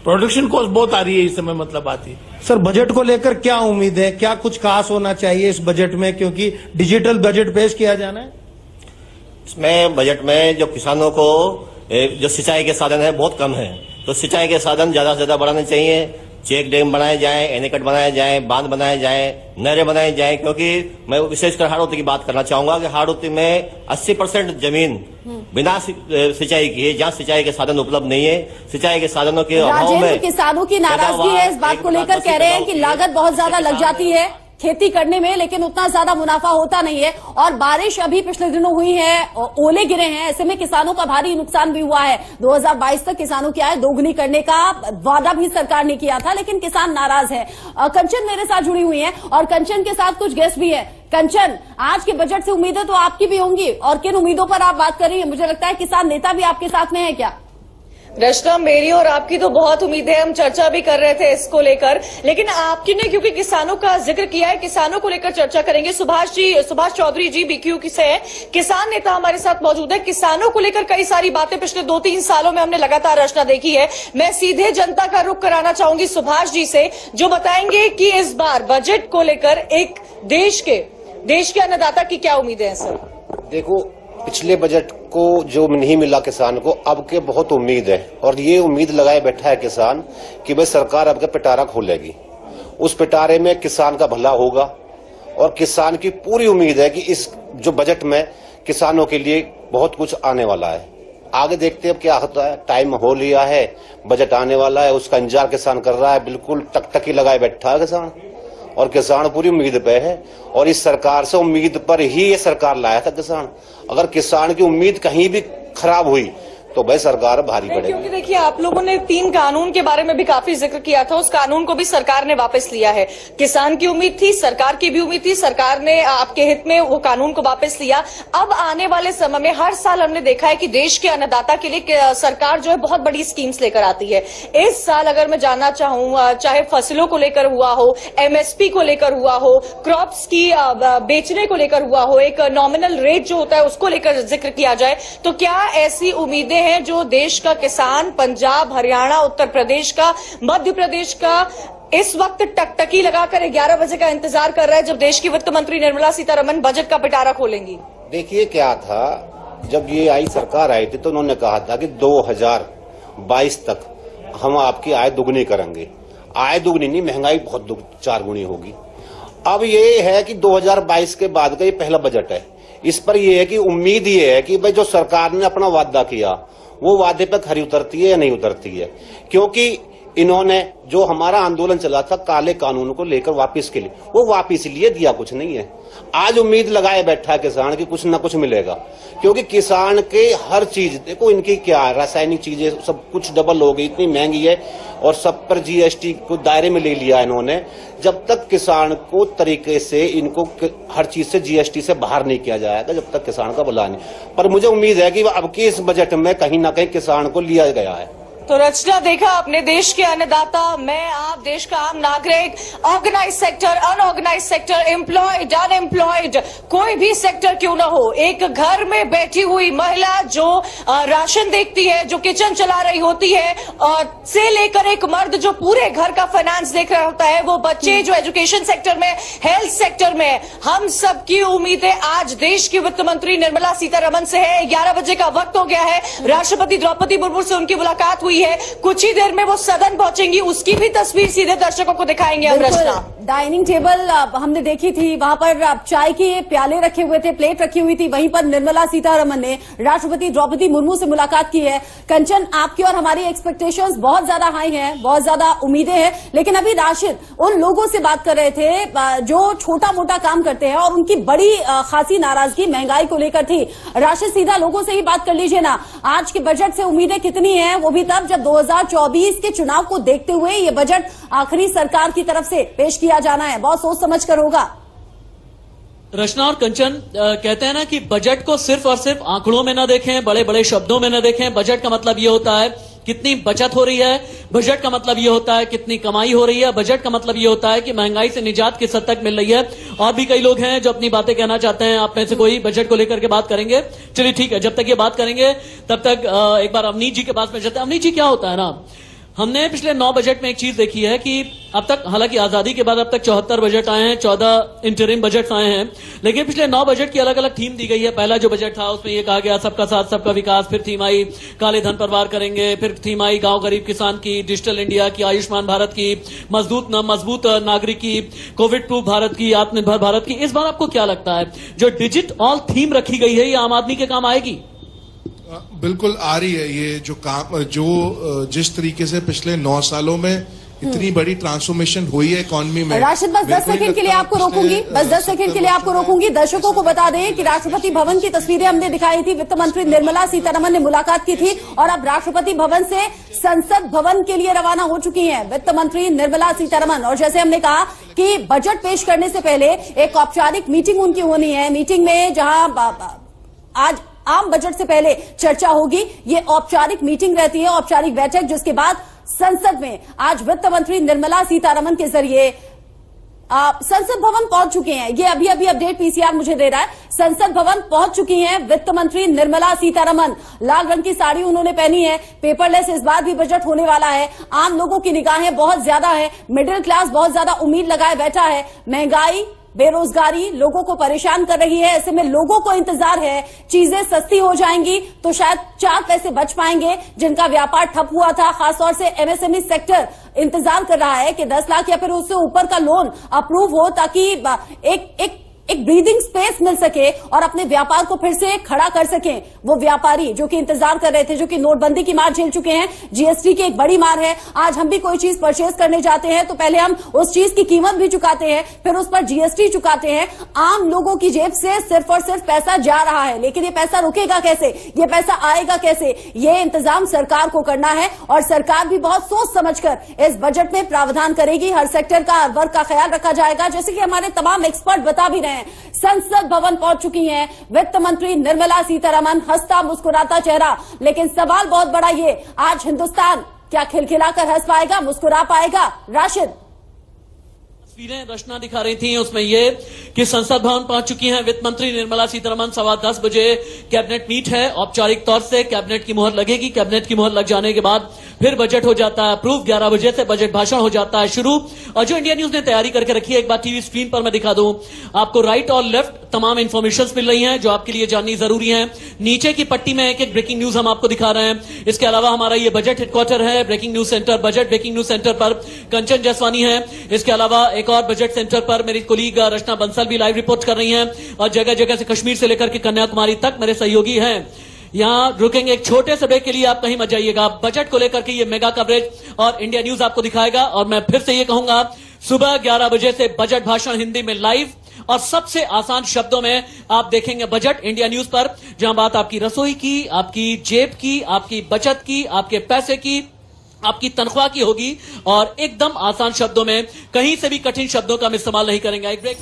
Speaker 6: प्रोडक्शन कॉस्ट बहुत आ रही है इस समय, मतलब आती है।
Speaker 3: सर, बजट को लेकर क्या उम्मीद है, क्या कुछ खास होना चाहिए इस बजट में, क्योंकि डिजिटल बजट पेश किया जाना है?
Speaker 7: इसमें बजट में जो किसानों को जो सिंचाई के साधन है बहुत कम है, तो सिंचाई के साधन ज्यादा से ज्यादा बढ़ाने चाहिए। चेक डैम बनाए जाएं, एनीकट बनाए जाएं, बांध बनाए जाएं, नहरें बनाई जाएं, क्योंकि मैं विशेषकर हाड़ौती की बात करना चाहूंगा कि हाड़ौती में 80% जमीन बिना सिंचाई की है, जहां सिंचाई के साधन उपलब्ध नहीं है। सिंचाई के साधनों के अभाव में
Speaker 19: किसानों की नाराजगी है, इस बात को लेकर कह रहे हैं कि लागत बहुत ज्यादा लग जाती है खेती करने में, लेकिन उतना ज्यादा मुनाफा होता नहीं है। और बारिश अभी पिछले दिनों हुई है, ओले गिरे हैं, ऐसे में किसानों का भारी नुकसान भी हुआ है। 2022 तक किसानों की आय दोगुनी करने का वादा भी सरकार ने किया था, लेकिन किसान नाराज है। कंचन मेरे साथ जुड़ी हुई है, और कंचन के साथ कुछ गेस्ट भी है। कंचन, आज के बजट से उम्मीदें तो आपकी भी होंगी, और किन उम्मीदों पर आप बात कर रही है? मुझे लगता है किसान नेता भी आपके साथ में है क्या?
Speaker 21: रचना, मेरी और आपकी तो बहुत उम्मीदें, हम चर्चा भी कर रहे थे इसको लेकर, लेकिन आपकी ने क्योंकि किसानों का जिक्र किया है, किसानों को लेकर चर्चा करेंगे। सुभाष चौधरी जी बीक्यू से है, किसान नेता हमारे साथ मौजूद है। किसानों को लेकर कई सारी बातें पिछले 2-3 सालों में हमने लगातार रचना देखी है। मैं सीधे जनता का रुख कराना चाहूंगी सुभाष जी से, जो बताएंगे कि इस बार बजट को लेकर एक देश के अन्नदाता की क्या उम्मीदें हैं। सर
Speaker 8: देखो, पिछले बजट को जो नहीं मिला किसान को, अब के बहुत उम्मीद है, और ये उम्मीद लगाए बैठा है किसान कि भाई सरकार अब के पिटारा खोलेगी, उस पिटारे में किसान का भला होगा। और किसान की पूरी उम्मीद है कि इस जो बजट में किसानों के लिए बहुत कुछ आने वाला है। आगे देखते हैं अब क्या होता है। टाइम हो लिया है, बजट आने वाला है, उसका इंतजार किसान कर रहा है। बिल्कुल टकटकी लगाए बैठा है किसान, और किसान पूरी उम्मीद पे है, और इस सरकार से उम्मीद पर ही ये सरकार लाया था किसान। अगर किसान की उम्मीद कहीं भी
Speaker 11: खराब हुई तो भाई सरकार भारी पड़ेगी।
Speaker 21: क्योंकि देखिए आप लोगों ने 3 कानून के बारे में भी काफी जिक्र किया था, उस कानून को भी सरकार ने वापस लिया है। किसान की उम्मीद थी, सरकार की भी उम्मीद थी, सरकार ने आपके हित में वो कानून को वापस लिया। अब आने वाले समय में हर साल हमने देखा है कि देश के अन्नदाता के लिए सरकार जो है बहुत बड़ी स्कीम्स लेकर आती है। इस साल अगर मैं जानना चाहूँ, चाहे फसलों को लेकर हुआ हो, MSP को लेकर हुआ हो, क्रॉप्स की बेचने को लेकर हुआ हो, एक नॉमिनल रेट जो होता है उसको लेकर जिक्र किया जाए, तो क्या ऐसी उम्मीदें हैं जो देश का किसान, पंजाब, हरियाणा, उत्तर प्रदेश का, मध्य प्रदेश का इस वक्त टकटकी लगाकर 11 बजे का इंतजार कर रहा है जब देश की वित्त मंत्री निर्मला सीतारमण बजट का पिटारा खोलेंगी?
Speaker 11: देखिए क्या था, जब ये आई सरकार आई थी तो उन्होंने कहा था कि 2022 तक हम आपकी आय दुगनी करेंगे। आय दुगनी नहीं, महंगाई बहुत 4 गुनी होगी। अब ये है कि 2022 के बाद का ये पहला बजट है। इस पर यह है कि उम्मीद ये है कि भाई जो सरकार ने अपना वादा किया वो वादे पे खरी उतरती है या नहीं उतरती है, क्योंकि इन्होंने जो हमारा आंदोलन चला था काले कानून को लेकर वापस के लिए, वो वापस लिए दिया कुछ नहीं है। आज उम्मीद लगाए बैठा है किसान की कुछ ना कुछ मिलेगा, क्योंकि किसान के हर चीज देखो, इनकी क्या है, रासायनिक चीजें सब कुछ डबल हो गई, इतनी महंगी है, और सब पर GST को दायरे में ले लिया इन्होंने। जब तक किसान को तरीके से इनको हर चीज से GST से बाहर नहीं किया जाएगा, जब तक किसान का भला नहीं। पर मुझे उम्मीद है कि अब के इस बजट में कहीं ना कहीं किसान को लिया गया है।
Speaker 21: तो रचना देखा अपने देश के अन्नदाता, मैं आप, देश का आम नागरिक, organise sector, unorganise sector, employed, unemployed, कोई भी सेक्टर क्यों ना हो, एक घर में बैठी हुई महिला जो राशन देखती है, जो किचन चला रही होती है, से लेकर एक मर्द जो पूरे घर का फाइनेंस देख रहा होता है, वो बच्चे जो एजुकेशन सेक्टर में, हेल्थ सेक्टर में, हम सबकी उम्मीदें आज देश की वित्त मंत्री निर्मला सीतारमण से है। 11 बजे का वक्त हो गया है, राष्ट्रपति द्रौपदी मुर्मू से उनकी मुलाकात हुई है, कुछ ही देर में वो सदन पहुंचेंगी, उसकी भी तस्वीर सीधे दर्शकों को दिखाएंगे हम। रचना,
Speaker 19: डाइनिंग टेबल हमने देखी थी, वहां पर चाय के प्याले रखे हुए थे, प्लेट रखी हुई थी, वहीं पर निर्मला सीतारमण ने राष्ट्रपति द्रौपदी मुर्मू से मुलाकात की है। कंचन, आपकी और हमारी एक्सपेक्टेशंस बहुत ज्यादा हाई हैं, बहुत ज्यादा उम्मीदें हैं, लेकिन अभी राशिद उन लोगों से बात कर रहे थे जो छोटा मोटा काम करते हैं और उनकी बड़ी खासी नाराजगी महंगाई को लेकर थी। राशिद, सीधा लोगों से ही बात कर लीजिए ना, आज के बजट से उम्मीदें कितनी हैं, वो भी तब जब 2024 के चुनाव को देखते हुए ये बजट आखिरी सरकार की तरफ से पेश किया जाना है, बहुत सोच समझ कर होगा।
Speaker 2: रचना और कंचन, कहते हैं ना कि बजट को सिर्फ और सिर्फ आंकड़ों में न देखें, बड़े बड़े शब्दों में न देखें। बजट का मतलब ये होता है कितनी बचत हो रही है, बजट का मतलब ये होता है कितनी कमाई हो रही है, बजट का मतलब ये होता है कि महंगाई से निजात किस हद तक मिल रही है। और भी कई लोग हैं जो अपनी बातें कहना चाहते हैं, आप में से कोई बजट को लेकर के बात करेंगे? चलिए ठीक है, जब तक ये बात करेंगे तब तक एक बार अवनीत जी के पास में चलते हैं। अवनीत जी, क्या होता है ना, हमने पिछले 9 बजट में एक चीज देखी है कि अब तक, हालांकि आजादी के बाद अब तक 74 बजट आए हैं, 14 इंटरिम बजट आए हैं, लेकिन पिछले 9 बजट की अलग अलग थीम दी गई है। पहला जो बजट था उसमें यह कहा गया सबका साथ सबका विकास, फिर थीम आई काले धन पर वार करेंगे, फिर थीम आई गांव गरीब किसान की, डिजिटल इंडिया की, आयुष्मान भारत की, मजबूत नागरिक की, कोविड प्रूफ भारत की, आत्मनिर्भर भारत की। इस बार आपको क्या लगता है जो डिजिट ऑल थीम रखी गई है ये आम आदमी के काम आएगी?
Speaker 14: बिल्कुल आ रही है। ये जो काम, जो जिस तरीके से पिछले 9 सालों में इतनी बड़ी ट्रांसफॉर्मेशन हुई है इकोनॉमी में।
Speaker 19: राशिद, बस 10 सेकंड के लिए आपको रोकूंगी, बस 10 सेकंड के लिए आपको रोकूंगी। दर्शकों को बता दें कि राष्ट्रपति भवन की तस्वीरें हमने दिखाई थी, वित्त मंत्री निर्मला सीतारमण ने मुलाकात की थी और अब राष्ट्रपति भवन से संसद भवन के लिए रवाना हो चुकी हैं वित्त मंत्री निर्मला सीतारमण। और जैसे हमने कहा कि बजट पेश करने से पहले एक औपचारिक मीटिंग उनकी होनी है, मीटिंग में जहां आज आम बजट से पहले चर्चा होगी, ये औपचारिक मीटिंग रहती है, औपचारिक बैठक, जिसके बाद संसद में आज वित्त मंत्री निर्मला सीतारमण के जरिए संसद भवन पहुंच चुके हैं। ये अभी अपडेट पीसीआर मुझे दे रहा है, संसद भवन पहुंच चुकी हैं वित्त मंत्री निर्मला सीतारमण। लाल रंग की साड़ी उन्होंने पहनी है, पेपरलेस इस बार भी बजट होने वाला है। आम लोगों की निगाहें बहुत ज्यादा है, मिडिल क्लास बहुत ज्यादा उम्मीद लगाए बैठा है। महंगाई, बेरोजगारी लोगों को परेशान कर रही है, ऐसे में लोगों को इंतजार है चीजें सस्ती हो जाएंगी तो शायद 4 पैसे बच पाएंगे, जिनका व्यापार ठप हुआ था। खासतौर से MSME सेक्टर इंतजार कर रहा है कि 10 लाख या फिर उससे ऊपर का लोन अप्रूव हो, ताकि एक एक ब्रीदिंग स्पेस मिल सके और अपने व्यापार को फिर से खड़ा कर सकें। वो व्यापारी जो कि इंतजार कर रहे थे, जो कि नोटबंदी की मार झेल चुके हैं, जीएसटी की एक बड़ी मार है। आज हम भी कोई चीज परचेज करने जाते हैं तो पहले हम उस चीज की कीमत भी चुकाते हैं, फिर उस पर जीएसटी चुकाते हैं। आम लोगों की जेब से सिर्फ और सिर्फ पैसा जा रहा है, लेकिन ये पैसा रुकेगा कैसे, ये पैसा आएगा कैसे, ये इंतजाम सरकार को करना है। और सरकार भी बहुत सोच समझकर इस बजट में प्रावधान करेगी। हर सेक्टर का, हर वर्ग का ख्याल रखा जाएगा। जैसे कि हमारे तमाम एक्सपर्ट बता भी रहे हैं, संसद भवन पहुंच चुकी हैं वित्त मंत्री निर्मला सीतारमण, हंसता मुस्कुराता चेहरा। लेकिन सवाल बहुत बड़ा ये, आज हिंदुस्तान क्या खिलखिलाकर हंस पाएगा, मुस्कुरा पाएगा? राशिद,
Speaker 2: तस्वीरें रचना दिखा रही थी, उसमें ये कि संसद भवन पहुंच चुकी हैं वित्त मंत्री निर्मला सीतारमण। 10:15 बजे कैबिनेट मीट है। औपचारिक तौर से कैबिनेट की मुहर लगेगी। कैबिनेट की मुहर लग जाने के बाद फिर बजट हो जाता है अप्रूव। 11 बजे से बजट भाषण हो जाता है शुरू। और जो इंडिया न्यूज ने तैयारी करके रखी है, एक बार टीवी स्क्रीन पर मैं दिखा दूं आपको। राइट और लेफ्ट तमाम इंफॉर्मेशन मिल रही हैं जो आपके लिए जाननी जरूरी है। नीचे की पट्टी में एक एक ब्रेकिंग न्यूज हम आपको दिखा रहे हैं। इसके अलावा हमारा ये बजट हेडक्वार्टर है, breaking news centre budget breaking news centre पर कंचन जसवानी है। इसके अलावा एक और बजट सेंटर पर मेरी कोलीग रचना बंसल भी लाइव रिपोर्ट कर रही हैं। और जगह जगह से कश्मीर से लेकर के कन्याकुमारी तक मेरे सहयोगी हैं। यहां रुकेंगे एक छोटे से ब्रेक के लिए, आप कहीं मत जाइएगा। बजट को लेकर के ये मेगा कवरेज और इंडिया न्यूज आपको दिखाएगा। और मैं फिर से ये कहूंगा, सुबह 11 बजे से बजट भाषण हिंदी में लाइव और सबसे आसान शब्दों में आप देखेंगे बजट इंडिया न्यूज पर, जहां बात आपकी रसोई की, आपकी जेब की, आपकी बचत की, आपके पैसे की, आपकी तनख्वाह की होगी। और एकदम आसान शब्दों में, कहीं से भी कठिन शब्दों का हम इस्तेमाल नहीं करेंगे। एक ब्रेक।